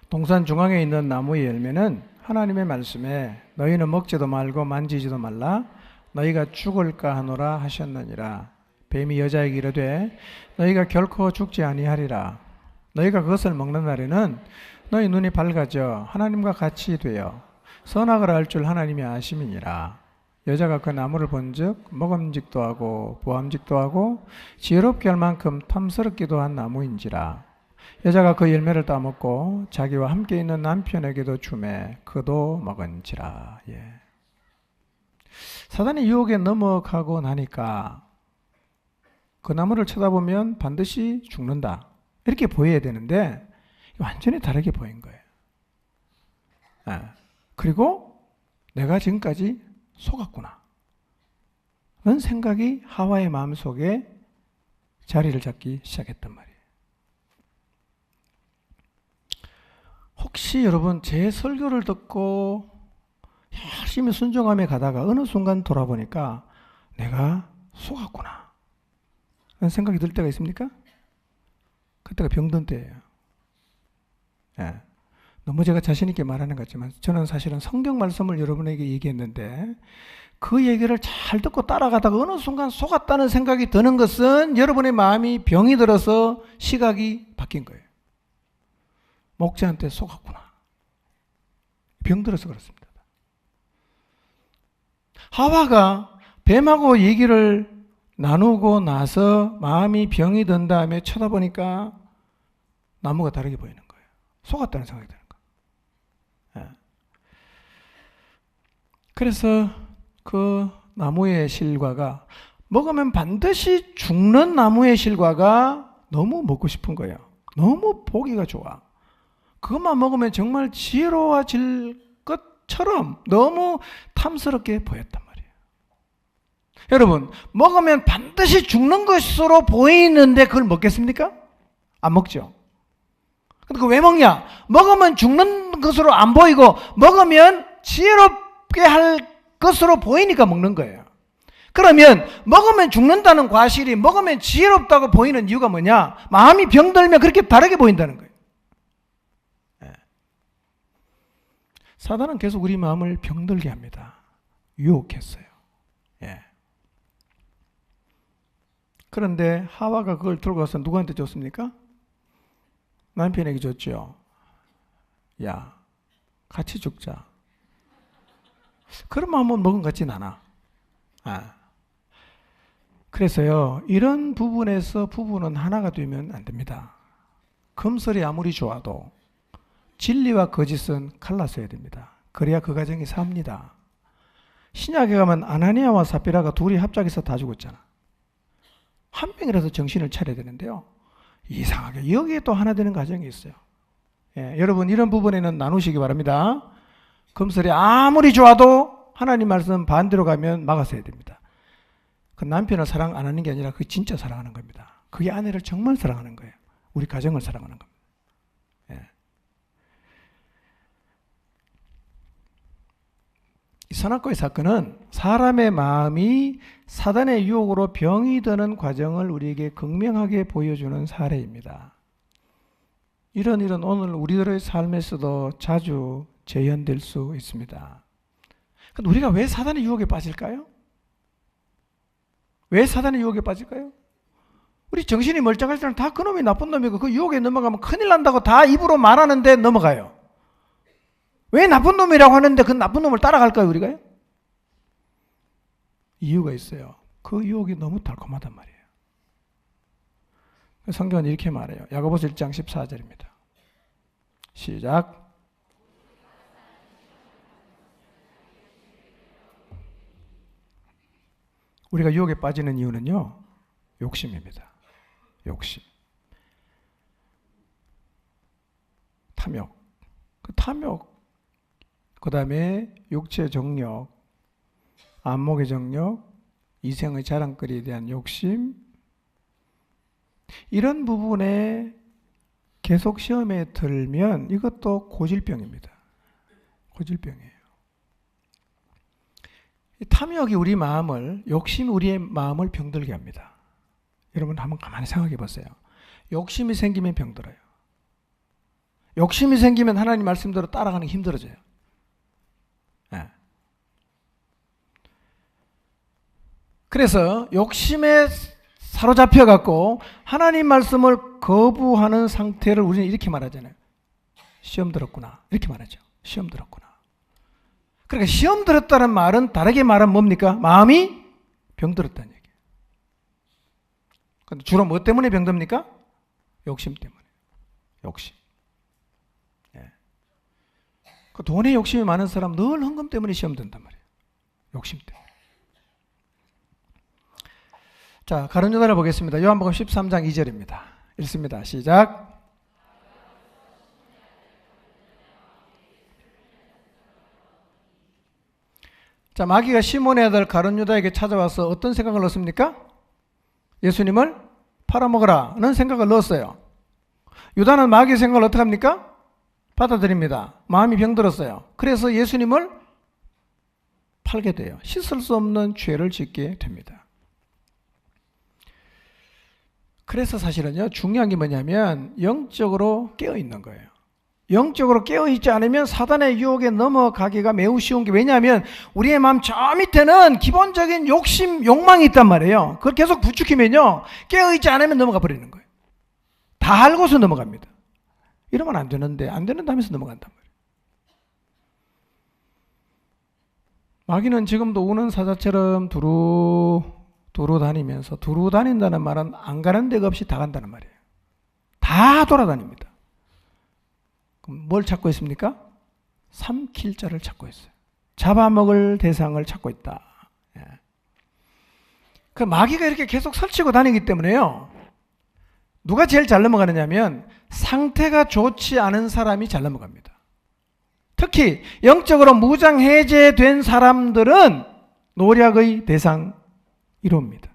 동산 중앙에 있는 나무의 열매는 하나님의 말씀에 너희는 먹지도 말고 만지지도 말라 너희가 죽을까 하노라 하셨느니라. 뱀이 여자에게 이르되 너희가 결코 죽지 아니하리라. 너희가 그것을 먹는 날에는 너희 눈이 밝아져 하나님과 같이 되어 선악을 알 줄 하나님이 아심이니라. 여자가 그 나무를 본즉 먹음직도 하고 보암직도 하고 지혜롭게 할 만큼 탐스럽기도 한 나무인지라. 여자가 그 열매를 따먹고 자기와 함께 있는 남편에게도 주매 그도 먹은지라. 사단의 유혹에 넘어가고 나니까 그 나무를 쳐다보면 반드시 죽는다. 이렇게 보여야 되는데 완전히 다르게 보인 거예요. 그리고 내가 지금까지 속았구나. 그런 생각이 하와의 마음속에 자리를 잡기 시작했단 말이에요. 혹시 여러분 제 설교를 듣고 열심히 순종하며 가다가 어느 순간 돌아보니까 내가 속았구나 라는 생각이 들 때가 있습니까? 그때가 병든 때예요. 예. 너무 제가 자신 있게 말하는 것 같지만 저는 사실은 성경 말씀을 여러분에게 얘기했는데 그 얘기를 잘 듣고 따라가다가 어느 순간 속았다는 생각이 드는 것은 여러분의 마음이 병이 들어서 시각이 바뀐 거예요. 목자한테 속았구나. 병들어서 그렇습니다. 하와가 뱀하고 얘기를 나누고 나서 마음이 병이 든 다음에 쳐다보니까 나무가 다르게 보이는 거예요. 속았다는 생각이 드는 거예요. 그래서 그 나무의 실과가 먹으면 반드시 죽는 나무의 실과가 너무 먹고 싶은 거예요. 너무 보기가 좋아. 그것만 먹으면 정말 지혜로워질 것처럼 너무 탐스럽게 보였단 말이에요. 여러분, 먹으면 반드시 죽는 것으로 보이는데 그걸 먹겠습니까? 안 먹죠. 근데 그거 왜 먹냐? 먹으면 죽는 것으로 안 보이고 먹으면 지혜롭게 할 것으로 보이니까 먹는 거예요. 그러면 먹으면 죽는다는 과실이 먹으면 지혜롭다고 보이는 이유가 뭐냐? 마음이 병들면 그렇게 다르게 보인다는 거예요. 사단은 계속 우리 마음을 병들게 합니다. 유혹했어요. 그런데 하와가 그걸 들고 가서 누구한테 줬습니까? 남편에게 줬죠. 야, 같이 죽자. 그런 마음은 먹은 것 같진 않아. 그래서요, 이런 부분에서 부부는 하나가 되면 안 됩니다. 금슬이 아무리 좋아도 진리와 거짓은 갈라서야 됩니다. 그래야 그 가정이 삽니다. 신약에 가면 아나니아와 삽비라가 둘이 합작해서 다 죽었잖아. 한 명이라도 정신을 차려야 되는데요. 이상하게 여기에 또 하나 되는 가정이 있어요. 여러분 이런 부분에는 나누시기 바랍니다. 금슬이 아무리 좋아도 하나님 말씀 반대로 가면 막아서야 됩니다. 그 남편을 사랑 안 하는 게 아니라 그 진짜 사랑하는 겁니다. 그게 아내를 정말 사랑하는 거예요. 우리 가정을 사랑하는 겁니다. 이 선악과의 사건은 사람의 마음이 사단의 유혹으로 병이 드는 과정을 우리에게 극명하게 보여주는 사례입니다. 이런 오늘 우리들의 삶에서도 자주 재현될 수 있습니다. 근데 우리가 왜 사단의 유혹에 빠질까요? 왜 사단의 유혹에 빠질까요? 우리 정신이 멀쩡할 때는 다 그놈이 나쁜 놈이고 그 유혹에 넘어가면 큰일 난다고 다 입으로 말하는데 넘어가요. 왜 나쁜 놈이라고 하는데 그 나쁜 놈을 따라갈까요, 우리가요? 이유가 있어요. 그 유혹이 너무 달콤하단 말이에요. 성경은 이렇게 말해요. 야고보서 1장 14절입니다. 시작. 우리가 유혹에 빠지는 이유는요, 욕심입니다. 욕심. 탐욕. 그 탐욕. 그 다음에 육체의 정욕, 안목의 정욕, 이생의 자랑거리에 대한 욕심, 이런 부분에 계속 시험에 들면 이것도 고질병입니다. 고질병이에요. 탐욕이 우리 마음을, 욕심이 우리의 마음을 병들게 합니다. 여러분 한번 가만히 생각해 보세요. 욕심이 생기면 병들어요. 욕심이 생기면 하나님 말씀대로 따라가는 게 힘들어져요. 그래서 욕심에 사로잡혀 갖고 하나님 말씀을 거부하는 상태를 우리는 이렇게 말하잖아요. 시험 들었구나. 이렇게 말하죠. 시험 들었구나. 그러니까 시험 들었다는 말은 다르게 말하면 뭡니까? 마음이 병들었다는 얘기예요. 근데 주로 뭐 때문에 병듭니까? 욕심 때문에. 욕심. 그 돈에 욕심이 많은 사람 늘 헌금 때문에 시험 든단 말이에요. 욕심 때문에. 자, 가룟 유다를 보겠습니다. 요한복음 13장 2절입니다. 읽습니다. 시작. 자, 마귀가 시몬의 아들 가룟 유다에게 찾아와서 어떤 생각을 넣습니까? 예수님을 팔아먹으라는 생각을 넣었어요. 유다는 마귀의 생각을 어떻게 합니까? 받아들입니다. 마음이 병들었어요. 그래서 예수님을 팔게 돼요. 씻을 수 없는 죄를 짓게 됩니다. 그래서 사실은요, 중요한 게 뭐냐면 영적으로 깨어 있는 거예요. 영적으로 깨어 있지 않으면 사단의 유혹에 넘어가기가 매우 쉬운 게, 왜냐하면 우리의 마음 저 밑에는 기본적인 욕심, 욕망이 있단 말이에요. 그걸 계속 부추기면요, 깨어 있지 않으면 넘어가 버리는 거예요. 다 알고서 넘어갑니다. 이러면 안 되는데 하면서 넘어간단 말이에요. 마귀는 지금도 우는 사자처럼 두루 다니면서, 두루 다닌다는 말은 안 가는 데가 없이 다 간다는 말이에요. 다 돌아다닙니다. 그럼 뭘 찾고 있습니까? 삼킬 자를 찾고 있어요. 잡아먹을 대상을 찾고 있다. 예. 그 마귀가 이렇게 계속 설치고 다니기 때문에요, 누가 제일 잘 넘어가느냐면 상태가 좋지 않은 사람이 잘 넘어갑니다. 특히 영적으로 무장해제된 사람들은 노략의 대상 1호입니다.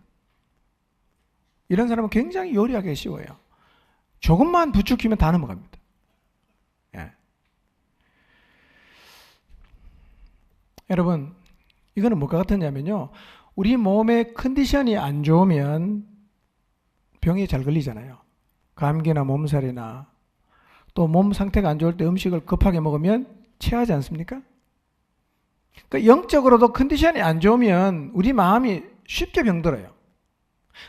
이런 사람은 굉장히 요리하기 쉬워요. 조금만 부추기면 다 넘어갑니다. 예. 여러분, 이거는 뭐가 같았냐면요, 우리 몸의 컨디션이 안 좋으면 병이 잘 걸리잖아요. 감기나 몸살이나, 또 몸 상태가 안 좋을 때 음식을 급하게 먹으면 체하지 않습니까? 그러니까 영적으로도 컨디션이 안 좋으면 우리 마음이 쉽게 병들어요.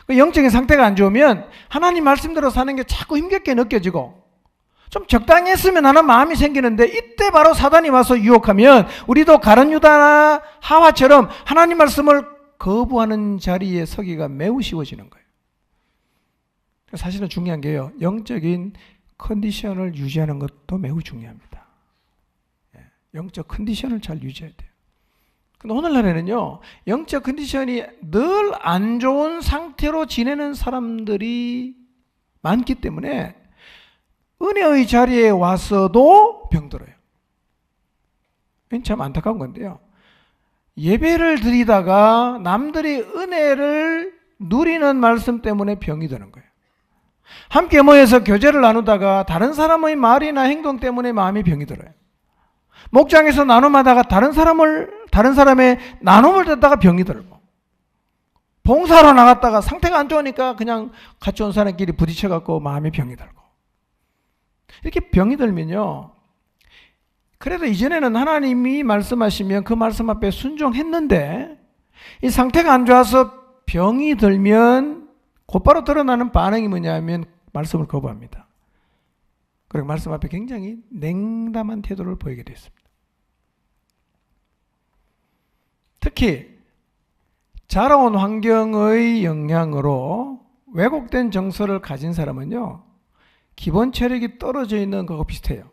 영적인 상태가 안 좋으면 하나님 말씀대로 사는 게 자꾸 힘겹게 느껴지고, 좀 적당히 했으면 하는 마음이 생기는데, 이때 바로 사단이 와서 유혹하면 우리도 가룟 유다나 하와처럼 하나님 말씀을 거부하는 자리에 서기가 매우 쉬워지는 거예요. 사실은 중요한 게요, 영적인 컨디션을 유지하는 것도 매우 중요합니다. 영적 컨디션을 잘 유지해야 돼요. 근데 오늘날에는요, 영적 컨디션이 늘 안 좋은 상태로 지내는 사람들이 많기 때문에 은혜의 자리에 와서도 병들어요. 참 안타까운 건데요, 예배를 드리다가 남들이 은혜를 누리는 말씀 때문에 병이 드는 거예요. 함께 모여서 교제를 나누다가 다른 사람의 말이나 행동 때문에 마음이 병이 들어요. 목장에서 나눔하다가 다른 사람의 나눔을 듣다가 병이 들고, 봉사하러 나갔다가 상태가 안 좋으니까 그냥 같이 온 사람끼리 부딪혀갖고 마음이 병이 들고, 이렇게 병이 들면요, 그래도 이전에는 하나님이 말씀하시면 그 말씀 앞에 순종했는데, 이 상태가 안 좋아서 병이 들면 곧바로 드러나는 반응이 뭐냐면 말씀을 거부합니다. 그리고 말씀 앞에 굉장히 냉담한 태도를 보이게 됐습니다. 특히 자라온 환경의 영향으로 왜곡된 정서를 가진 사람은요, 기본 체력이 떨어져 있는 것과 비슷해요.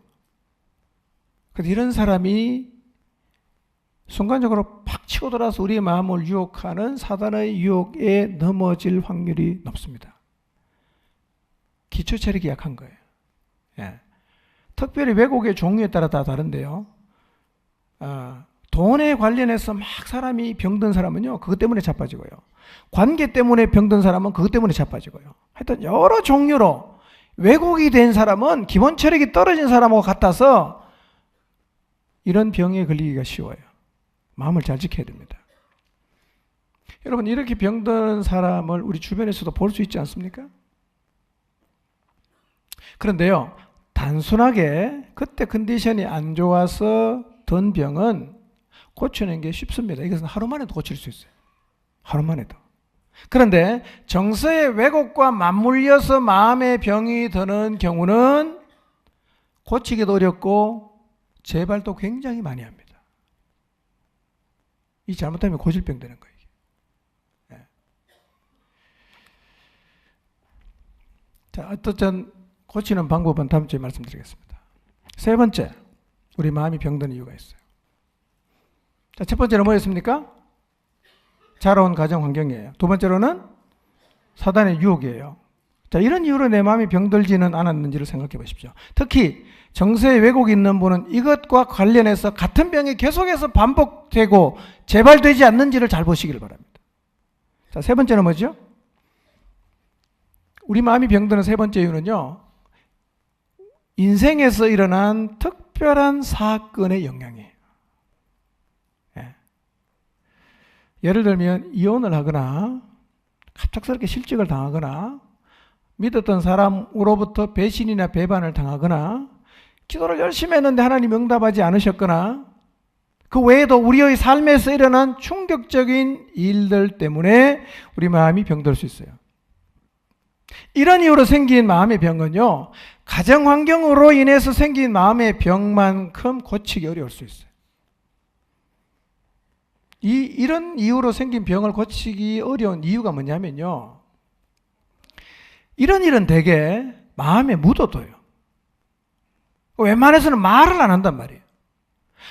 그래서 이런 사람이 순간적으로 팍 치고 들어와서 우리의 마음을 유혹하는 사단의 유혹에 넘어질 확률이 높습니다. 기초 체력이 약한 거예요. 예. 특별히 왜곡의 종류에 따라 다 다른데요, 돈에 관련해서 막 사람이 병든 사람은요, 그것 때문에 자빠지고요, 관계 때문에 병든 사람은 그것 때문에 자빠지고요, 하여튼 여러 종류로 왜곡이 된 사람은 기본 체력이 떨어진 사람하고 같아서 이런 병에 걸리기가 쉬워요. 마음을 잘 지켜야 됩니다. 여러분, 이렇게 병든 사람을 우리 주변에서도 볼 수 있지 않습니까? 그런데요, 단순하게 그때 컨디션이 안 좋아서 든 병은 고치는 게 쉽습니다. 이것은 하루 만에도 고칠 수 있어요. 하루 만에도. 그런데 정서의 왜곡과 맞물려서 마음의 병이 드는 경우는 고치기도 어렵고 재발도 굉장히 많이 합니다. 이 잘못하면 고질병 되는 거예요. 네. 자, 어떻든 고치는 방법은 다음 주에 말씀드리겠습니다. 세 번째, 우리 마음이 병드는 이유가 있어요. 자, 첫 번째는 뭐였습니까? 자라온 가정 환경이에요. 두 번째로는 사단의 유혹이에요. 자, 이런 이유로 내 마음이 병들지는 않았는지를 생각해 보십시오. 특히 정서에 왜곡이 있는 분은 이것과 관련해서 같은 병이 계속해서 반복되고 재발되지 않는지를 잘 보시길 바랍니다. 자, 세 번째는 뭐죠? 우리 마음이 병드는 세 번째 이유는요, 인생에서 일어난 특별한 사건의 영향이에요. 예. 예를 들면 이혼을 하거나 갑작스럽게 실직을 당하거나 믿었던 사람으로부터 배신이나 배반을 당하거나 기도를 열심히 했는데 하나님 응답하지 않으셨거나 그 외에도 우리의 삶에서 일어난 충격적인 일들 때문에 우리 마음이 병들 수 있어요. 이런 이유로 생긴 마음의 병은요, 가정 환경으로 인해서 생긴 마음의 병만큼 고치기 어려울 수 있어요. 이런 이유로 생긴 병을 고치기 어려운 이유가 뭐냐면요, 이런 일은 대개 마음에 묻어둬요. 웬만해서는 말을 안 한단 말이에요.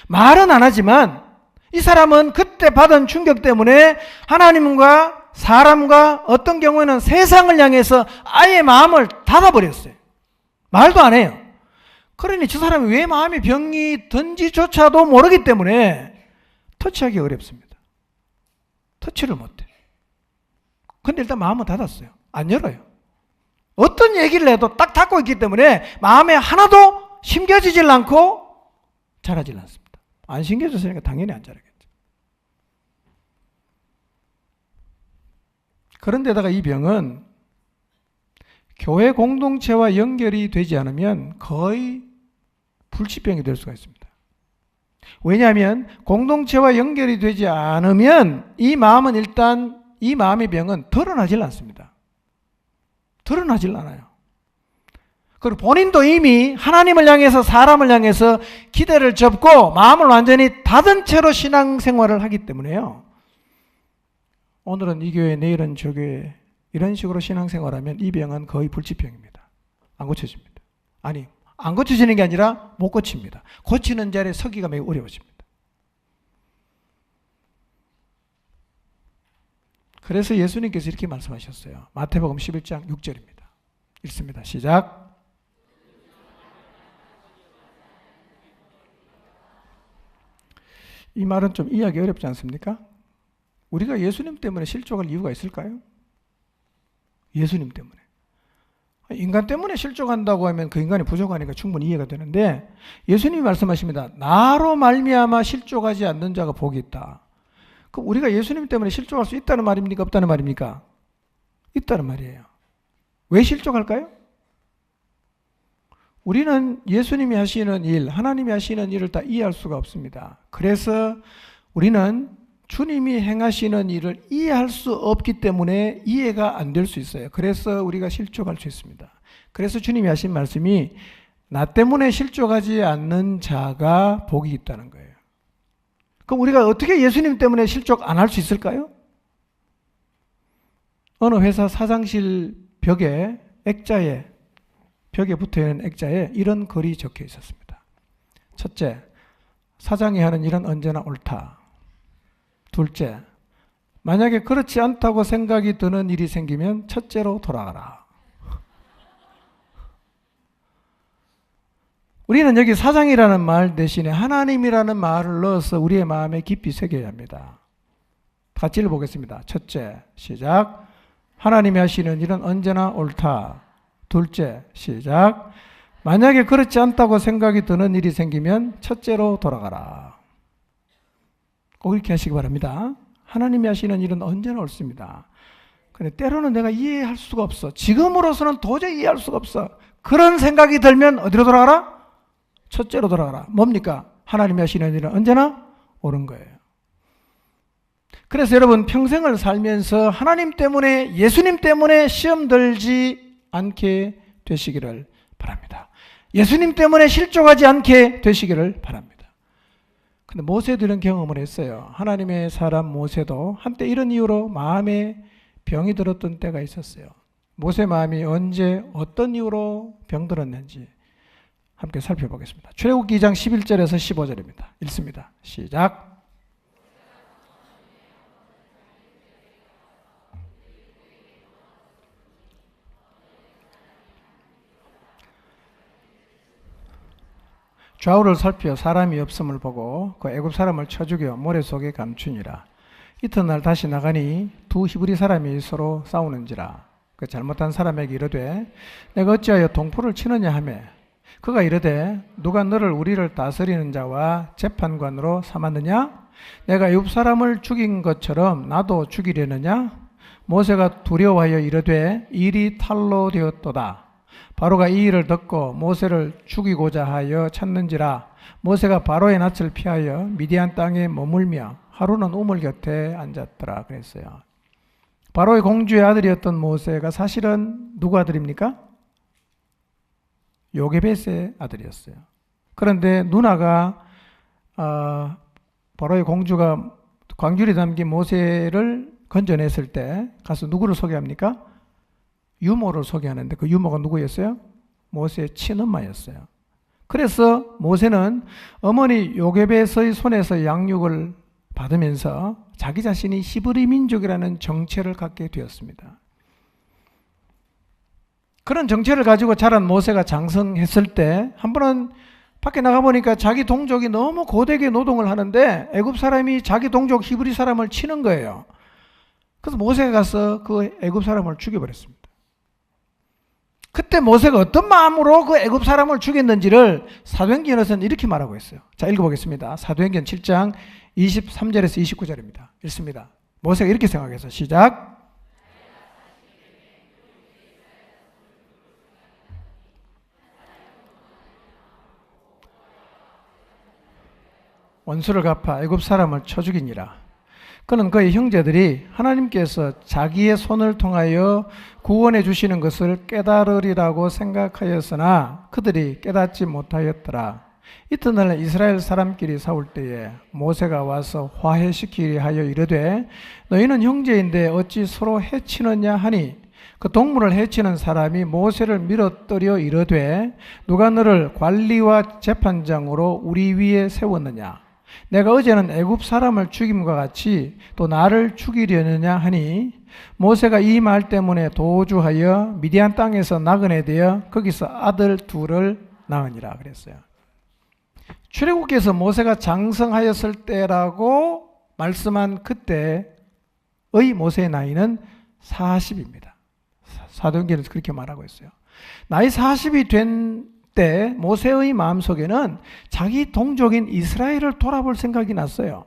말은 안 하지만 이 사람은 그때 받은 충격 때문에 하나님과 사람과 어떤 경우에는 세상을 향해서 아예 마음을 닫아버렸어요. 말도 안 해요. 그러니 저 사람이 왜 마음의 병이 든지조차도 모르기 때문에 터치하기 어렵습니다. 터치를 못해요. 근데 일단 마음은 닫았어요. 안 열어요. 어떤 얘기를 해도 딱 닫고 있기 때문에 마음에 하나도 심겨지질 않고 자라질 않습니다. 안 심겨졌으니까 당연히 안 자라겠죠. 그런데다가 이 병은 교회 공동체와 연결이 되지 않으면 거의 불치병이 될 수가 있습니다. 왜냐하면 공동체와 연결이 되지 않으면 이 마음은 일단 이 마음의 병은 드러나질 않습니다. 드러나질 않아요. 그리고 본인도 이미 하나님을 향해서 사람을 향해서 기대를 접고 마음을 완전히 닫은 채로 신앙생활을 하기 때문에요. 오늘은 이 교회, 내일은 저 교회 이런 식으로 신앙생활하면 이 병은 거의 불치병입니다. 안 고쳐집니다. 아니, 안 고쳐지는 게 아니라 못 고칩니다. 고치는 자리에 서기가 매우 어려워집니다. 그래서 예수님께서 이렇게 말씀하셨어요. 마태복음 11장 6절입니다. 읽습니다. 시작. 이 말은 좀 이해하기 어렵지 않습니까? 우리가 예수님 때문에 실족할 이유가 있을까요? 예수님 때문에. 인간 때문에 실족한다고 하면 그 인간이 부족하니까 충분히 이해가 되는데 예수님이 말씀하십니다. 나로 말미암아 실족하지 않는 자가 복이 있다. 그럼 우리가 예수님 때문에 실족할 수 있다는 말입니까? 없다는 말입니까? 있다는 말이에요. 왜 실족할까요? 우리는 예수님이 하시는 일, 하나님이 하시는 일을 다 이해할 수가 없습니다. 그래서 우리는 주님이 행하시는 일을 이해할 수 없기 때문에 이해가 안 될 수 있어요. 그래서 우리가 실족할 수 있습니다. 그래서 주님이 하신 말씀이 나 때문에 실족하지 않는 자가 복이 있다는 거예요. 그럼 우리가 어떻게 예수님 때문에 실족 안 할 수 있을까요? 어느 회사 사장실 벽에 액자에 벽에 붙어있는 액자에 이런 글이 적혀 있었습니다. 첫째, 사장이 하는 일은 언제나 옳다. 둘째, 만약에 그렇지 않다고 생각이 드는 일이 생기면 첫째로 돌아가라. 우리는 여기 사장이라는 말 대신에 하나님이라는 말을 넣어서 우리의 마음에 깊이 새겨야 합니다. 같이 읽어보겠습니다. 첫째, 시작. 하나님이 하시는 일은 언제나 옳다. 둘째, 시작. 만약에 그렇지 않다고 생각이 드는 일이 생기면 첫째로 돌아가라. 꼭 이렇게 하시기 바랍니다. 하나님이 하시는 일은 언제나 옳습니다. 근데 때로는 내가 이해할 수가 없어. 지금으로서는 도저히 이해할 수가 없어. 그런 생각이 들면 어디로 돌아가라? 첫째로 돌아가라. 뭡니까? 하나님이 하시는 일은 언제나 옳은 거예요. 그래서 여러분 평생을 살면서 하나님 때문에, 예수님 때문에 시험 들지 않게 되시기를 바랍니다. 예수님 때문에 실족하지 않게 되시기를 바랍니다. 근데 모세도 이런 경험을 했어요. 하나님의 사람 모세도 한때 이런 이유로 마음에 병이 들었던 때가 있었어요. 모세 마음이 언제 어떤 이유로 병들었는지 함께 살펴보겠습니다. 출애굽기 2장 11절에서 15절입니다. 읽습니다. 시작. 좌우를 살펴 사람이 없음을 보고 그 애굽 사람을 쳐 죽여 모래 속에 감추니라. 이튿날 다시 나가니 두 히브리 사람이 서로 싸우는지라. 그 잘못한 사람에게 이르되 내가 어찌하여 동포를 치느냐 하매 그가 이르되 누가 너를 우리를 다스리는 자와 재판관으로 삼았느냐? 내가 애굽 사람을 죽인 것처럼 나도 죽이려느냐? 모세가 두려워하여 이르되 일이 탈로 되었도다. 바로가 이 일을 듣고 모세를 죽이고자 하여 찾는지라. 모세가 바로의 낯을 피하여 미디안 땅에 머물며 하루는 우물 곁에 앉았더라 그랬어요. 바로의 공주의 아들이었던 모세가 사실은 누구 아들입니까? 요게벳의 아들이었어요. 그런데 누나가 바로의 공주가 광줄이 담긴 모세를 건져냈을 때 가서 누구를 소개합니까? 유모를 소개하는데 그 유모가 누구였어요? 모세의 친엄마였어요. 그래서 모세는 어머니 요게벳의 손에서 양육을 받으면서 자기 자신이 히브리 민족이라는 정체를 갖게 되었습니다. 그런 정체를 가지고 자란 모세가 장성했을 때 한 번은 밖에 나가보니까 자기 동족이 너무 고되게 노동을 하는데 애굽 사람이 자기 동족 히브리 사람을 치는 거예요. 그래서 모세가 가서 그 애굽 사람을 죽여버렸습니다. 그때 모세가 어떤 마음으로 그 애굽 사람을 죽였는지를 사도행전에서는 이렇게 말하고 있어요. 자, 읽어보겠습니다. 사도행전 7장 23절에서 29절입니다. 읽습니다. 모세가 이렇게 생각해서 시작. 원수를 갚아 애굽 사람을 쳐 죽이니라. 그는 그의 형제들이 하나님께서 자기의 손을 통하여 구원해 주시는 것을 깨달으리라고 생각하였으나 그들이 깨닫지 못하였더라. 이튿날 이스라엘 사람끼리 싸울 때에 모세가 와서 화해시키려 하여 이르되 너희는 형제인데 어찌 서로 해치느냐 하니 그 동물을 해치는 사람이 모세를 밀어뜨려 이르되 누가 너를 관리와 재판장으로 우리 위에 세웠느냐? 내가 어제는 애굽 사람을 죽임과 같이 또 나를 죽이려느냐 하니 모세가 이 말 때문에 도주하여 미디안 땅에서 나그네 되어 거기서 아들 둘을 낳으니라 그랬어요. 출애굽기에서 모세가 장성하였을 때라고 말씀한 그때의 모세의 나이는 40입니다. 사도행전에서 그렇게 말하고 있어요. 나이 40이 된 때 모세의 마음속에는 자기 동족인 이스라엘을 돌아볼 생각이 났어요.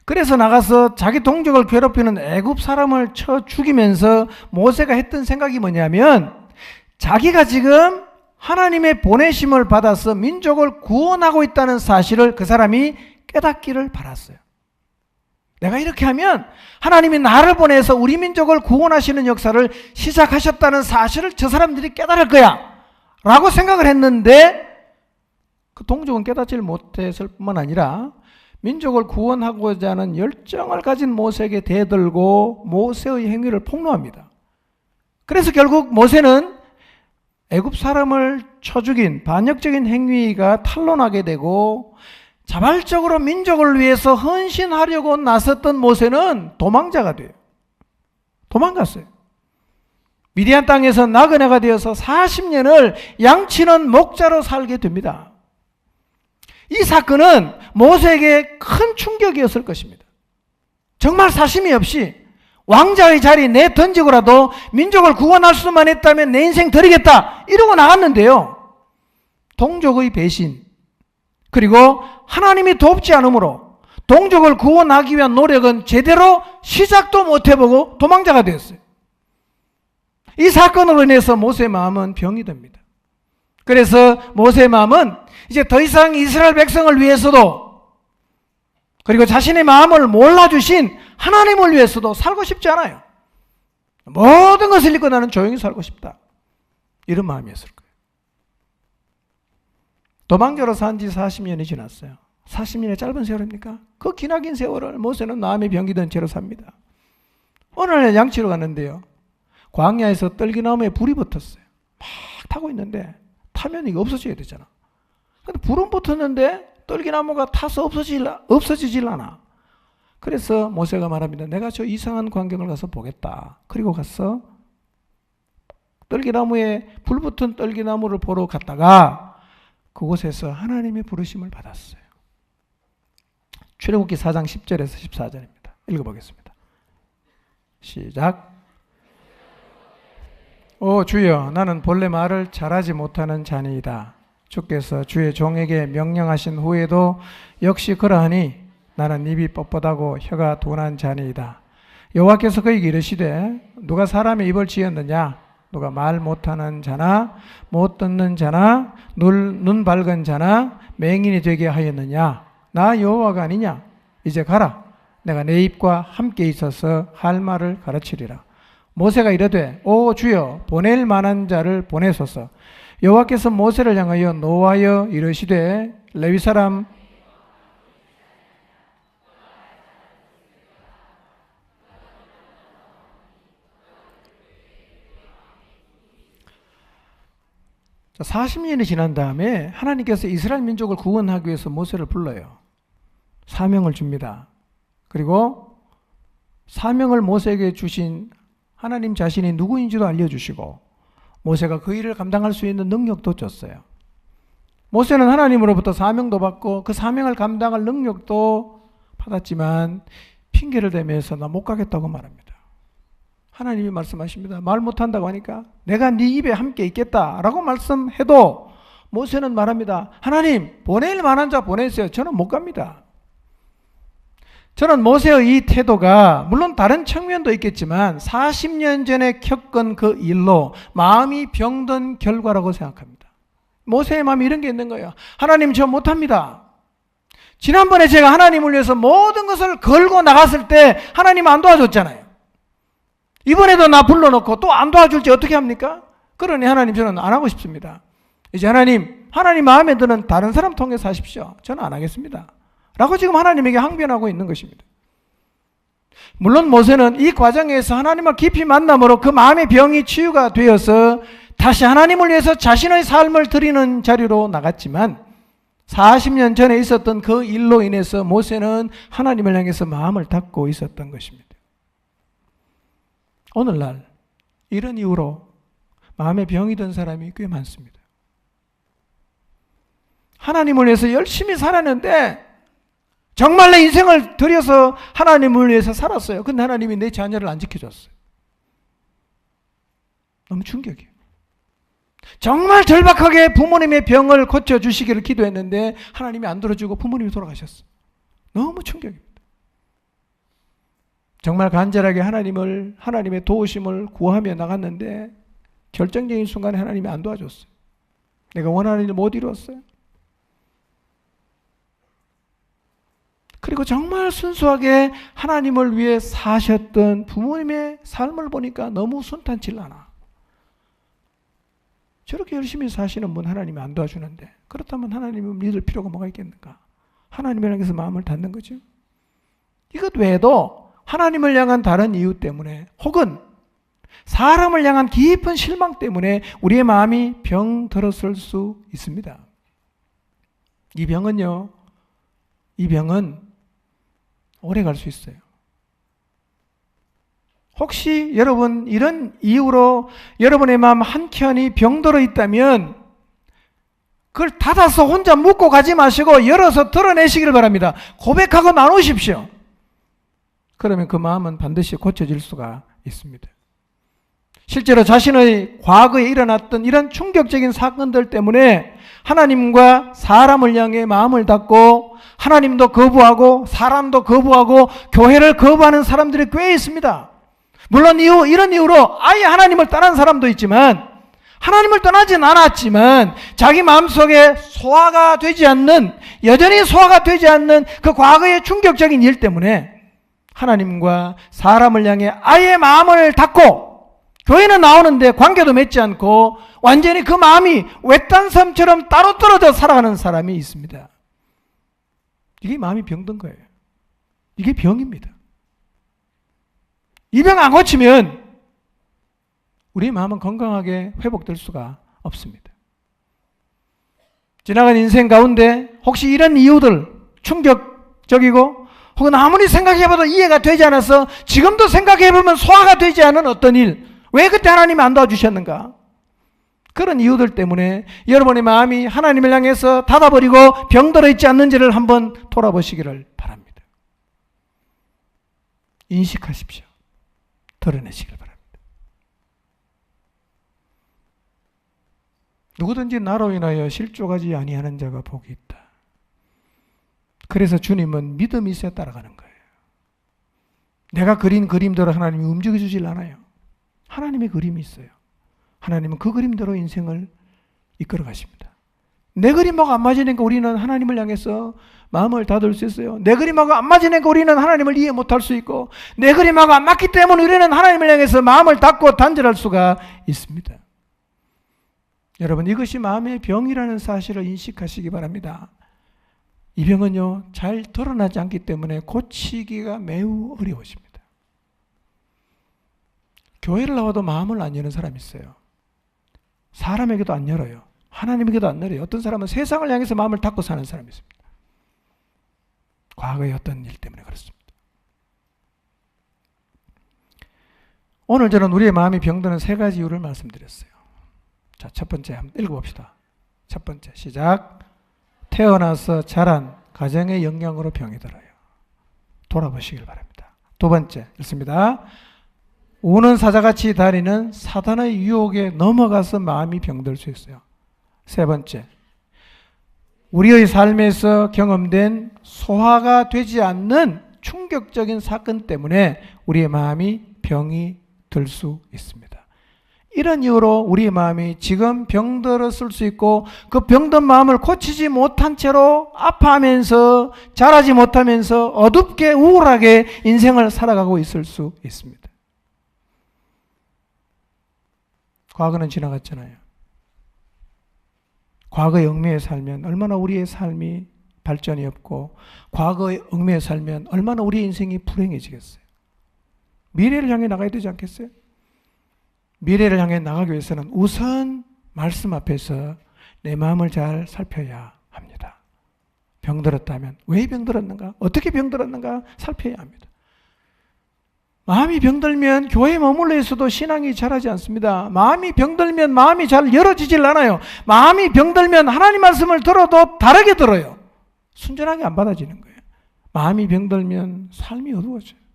그래서 나가서 자기 동족을 괴롭히는 애굽 사람을 쳐 죽이면서 모세가 했던 생각이 뭐냐면 자기가 지금 하나님의 보내심을 받아서 민족을 구원하고 있다는 사실을 그 사람이 깨닫기를 바랐어요. 내가 이렇게 하면 하나님이 나를 보내서 우리 민족을 구원하시는 역사를 시작하셨다는 사실을 저 사람들이 깨달을 거야 라고 생각을 했는데 그 동족은 깨닫지 못했을 뿐만 아니라 민족을 구원하고자 하는 열정을 가진 모세에게 대들고 모세의 행위를 폭로합니다. 그래서 결국 모세는 애굽 사람을 쳐 죽인 반역적인 행위가 탄로나게 되고 자발적으로 민족을 위해서 헌신하려고 나섰던 모세는 도망자가 돼요. 도망갔어요. 미디안 땅에서 나그네가 되어서 40년을 양치는 목자로 살게 됩니다. 이 사건은 모세에게 큰 충격이었을 것입니다. 정말 사심이 없이 왕자의 자리 내 던지고라도 민족을 구원할 수만 했다면 내 인생 드리겠다 이러고 나갔는데요. 동족의 배신 그리고 하나님이 돕지 않으므로 동족을 구원하기 위한 노력은 제대로 시작도 못 해보고 도망자가 되었어요. 이 사건으로 인해서 모세의 마음은 병이 됩니다. 그래서 모세의 마음은 이제 더 이상 이스라엘 백성을 위해서도 그리고 자신의 마음을 몰라주신 하나님을 위해서도 살고 싶지 않아요. 모든 것을 잃고 나는 조용히 살고 싶다. 이런 마음이었을 거예요. 도망자로 산 지 40년이 지났어요. 40년의 짧은 세월입니까? 그 기나긴 세월을 모세는 마음이 병이 든 채로 삽니다. 어느 날 양치로 갔는데요. 광야에서 떨기나무에 불이 붙었어요. 막 타고 있는데 타면 이거 없어져야 되잖아. 근데 불은 붙었는데 떨기나무가 타서 없어지질 않아. 그래서 모세가 말합니다. 내가 저 이상한 광경을 가서 보겠다. 그리고 가서 떨기나무에 불 붙은 떨기나무를 보러 갔다가 그곳에서 하나님의 부르심을 받았어요. 출애굽기 4장 10절에서 14절입니다. 읽어보겠습니다. 시작. 오 주여 나는 본래 말을 잘하지 못하는 자니이다. 주께서 주의 종에게 명령하신 후에도 역시 그러하니 나는 입이 뻣뻣하고 혀가 둔한 자니이다. 여호와께서 그에게 이르시되 누가 사람의 입을 지었느냐? 누가 말 못하는 자나 못 듣는 자나 눈 밝은 자나 맹인이 되게 하였느냐? 나 여호와가 아니냐? 이제 가라. 내가 내 입과 함께 있어서 할 말을 가르치리라. 모세가 이르되 오 주여 보낼 만한 자를 보내소서. 여호와께서 모세를 향하여 노하여 이르시되 레위 사람 자, 40년이 지난 다음에 하나님께서 이스라엘 민족을 구원하기 위해서 모세를 불러요. 사명을 줍니다. 그리고 사명을 모세에게 주신 하나님 자신이 누구인지도 알려주시고 모세가 그 일을 감당할 수 있는 능력도 줬어요. 모세는 하나님으로부터 사명도 받고 그 사명을 감당할 능력도 받았지만 핑계를 대면서 나 못 가겠다고 말합니다. 하나님이 말씀하십니다. 말 못한다고 하니까 내가 네 입에 함께 있겠다라고 말씀해도 모세는 말합니다. 하나님 보낼 만한 자 보내세요. 저는 못 갑니다. 저는 모세의 이 태도가 물론 다른 측면도 있겠지만 40년 전에 겪은 그 일로 마음이 병든 결과라고 생각합니다. 모세의 마음이 이런 게 있는 거예요. 하나님 저 못합니다. 지난번에 제가 하나님을 위해서 모든 것을 걸고 나갔을 때 하나님 안 도와줬잖아요. 이번에도 나 불러놓고 또 안 도와줄지 어떻게 합니까? 그러니 하나님 저는 안 하고 싶습니다. 이제 하나님 마음에 드는 다른 사람 통해서 하십시오. 저는 안 하겠습니다. 라고 지금 하나님에게 항변하고 있는 것입니다. 물론 모세는 이 과정에서 하나님을 깊이 만남으로 그 마음의 병이 치유가 되어서 다시 하나님을 위해서 자신의 삶을 드리는 자리로 나갔지만 40년 전에 있었던 그 일로 인해서 모세는 하나님을 향해서 마음을 닫고 있었던 것입니다. 오늘날 이런 이유로 마음의 병이 든 사람이 꽤 많습니다. 하나님을 위해서 열심히 살았는데 정말 내 인생을 들여서 하나님을 위해서 살았어요. 근데 하나님이 내 자녀를 안 지켜줬어요. 너무 충격이에요. 정말 절박하게 부모님의 병을 고쳐주시기를 기도했는데 하나님이 안 들어주고 부모님이 돌아가셨어요. 너무 충격입니다. 정말 간절하게 하나님의 도우심을 구하며 나갔는데 결정적인 순간에 하나님이 안 도와줬어요. 내가 원하는 일을 못 이루었어요. 그리고 정말 순수하게 하나님을 위해 사셨던 부모님의 삶을 보니까 너무 순탄치 않아. 저렇게 열심히 사시는 분 하나님이 안 도와주는데 그렇다면 하나님을 믿을 필요가 뭐가 있겠는가? 하나님을 향해서 마음을 닫는 거죠. 이것 외에도 하나님을 향한 다른 이유 때문에 혹은 사람을 향한 깊은 실망 때문에 우리의 마음이 병들었을 수 있습니다. 이 병은 오래 갈 수 있어요. 혹시 여러분 이런 이유로 여러분의 마음 한켠이 병들어 있다면 그걸 닫아서 혼자 묻고 가지 마시고 열어서 드러내시기를 바랍니다. 고백하고 나누십시오. 그러면 그 마음은 반드시 고쳐질 수가 있습니다. 실제로 자신의 과거에 일어났던 이런 충격적인 사건들 때문에 하나님과 사람을 향해 마음을 닫고 하나님도 거부하고 사람도 거부하고 교회를 거부하는 사람들이 꽤 있습니다. 물론 이런 이유로 아예 하나님을 떠난 사람도 있지만 하나님을 떠나진 않았지만 자기 마음속에 여전히 소화가 되지 않는 그 과거의 충격적인 일 때문에 하나님과 사람을 향해 아예 마음을 닫고 교회는 나오는데 관계도 맺지 않고 완전히 그 마음이 외딴 섬처럼 따로 떨어져 살아가는 사람이 있습니다. 이게 마음이 병든 거예요. 이게 병입니다. 이 병 안 고치면 우리 마음은 건강하게 회복될 수가 없습니다. 지나간 인생 가운데 혹시 이런 이유들 충격적이고 혹은 아무리 생각해봐도 이해가 되지 않아서 지금도 생각해보면 소화가 되지 않은 어떤 일, 왜 그때 하나님이 안 도와주셨는가? 그런 이유들 때문에 여러분의 마음이 하나님을 향해서 닫아버리고 병들어 있지 않는지를 한번 돌아보시기를 바랍니다. 인식하십시오. 드러내시기를 바랍니다. 누구든지 나로 인하여 실족하지 아니하는 자가 복이 있다. 그래서 주님은 믿음이 있어야 따라가는 거예요. 내가 그린 그림대로 하나님이 움직여주질 않아요. 하나님의 그림이 있어요. 하나님은 그 그림대로 인생을 이끌어 가십니다. 내 그림하고 안 맞으니까 우리는 하나님을 향해서 마음을 닫을 수 있어요. 내 그림하고 안 맞으니까 우리는 하나님을 이해 못할 수 있고, 내 그림하고 안 맞기 때문에 우리는 하나님을 향해서 마음을 닫고 단절할 수가 있습니다. 여러분, 이것이 마음의 병이라는 사실을 인식하시기 바랍니다. 이 병은요, 잘 드러나지 않기 때문에 고치기가 매우 어려워집니다. 교회를 나와도 마음을 안 여는 사람이 있어요. 사람에게도 안 열어요. 하나님에게도 안 열어요. 어떤 사람은 세상을 향해서 마음을 닫고 사는 사람이 있습니다. 과거의 어떤 일 때문에 그렇습니다. 오늘 저는 우리의 마음이 병드는 세 가지 이유를 말씀드렸어요. 자, 첫 번째 한번 읽어봅시다. 첫 번째 시작. 태어나서 자란 가정의 영향으로 병이 들어요. 돌아보시길 바랍니다. 두 번째 읽습니다. 우는 사자같이 다니는 사단의 유혹에 넘어가서 마음이 병들 수 있어요. 세 번째, 우리의 삶에서 경험된 소화가 되지 않는 충격적인 사건 때문에 우리의 마음이 병이 들 수 있습니다. 이런 이유로 우리의 마음이 지금 병들었을 수 있고, 그 병든 마음을 고치지 못한 채로 아파하면서 자라지 못하면서 어둡게 우울하게 인생을 살아가고 있을 수 있습니다. 과거는 지나갔잖아요. 과거에 얽매여 살면 얼마나 우리의 삶이 발전이 없고, 과거에 얽매여 살면 얼마나 우리의 인생이 불행해지겠어요. 미래를 향해 나가야 되지 않겠어요? 미래를 향해 나가기 위해서는 우선 말씀 앞에서 내 마음을 잘 살펴야 합니다. 병들었다면 왜 병들었는가? 어떻게 병들었는가? 살펴야 합니다. 마음이 병들면 교회에 머물러 있어도 신앙이 자라지 않습니다. 마음이 병들면 마음이 잘 열어지질 않아요. 마음이 병들면 하나님 말씀을 들어도 다르게 들어요. 순전하게 안 받아지는 거예요. 마음이 병들면 삶이 어두워져요.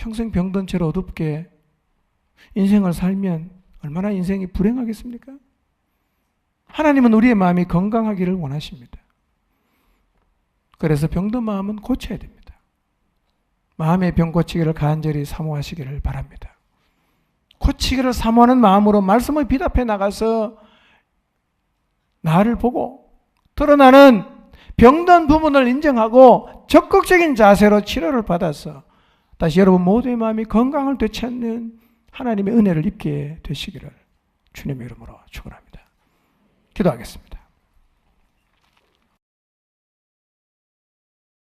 평생 병든 채로 어둡게 인생을 살면 얼마나 인생이 불행하겠습니까? 하나님은 우리의 마음이 건강하기를 원하십니다. 그래서 병든 마음은 고쳐야 됩니다. 마음의 병 고치기를 간절히 사모하시기를 바랍니다. 고치기를 사모하는 마음으로 말씀을 비답해 나가서 나를 보고 드러나는 병든 부분을 인정하고 적극적인 자세로 치료를 받아서 다시 여러분 모두의 마음이 건강을 되찾는 하나님의 은혜를 입게 되시기를 주님의 이름으로 축원합니다. 기도하겠습니다.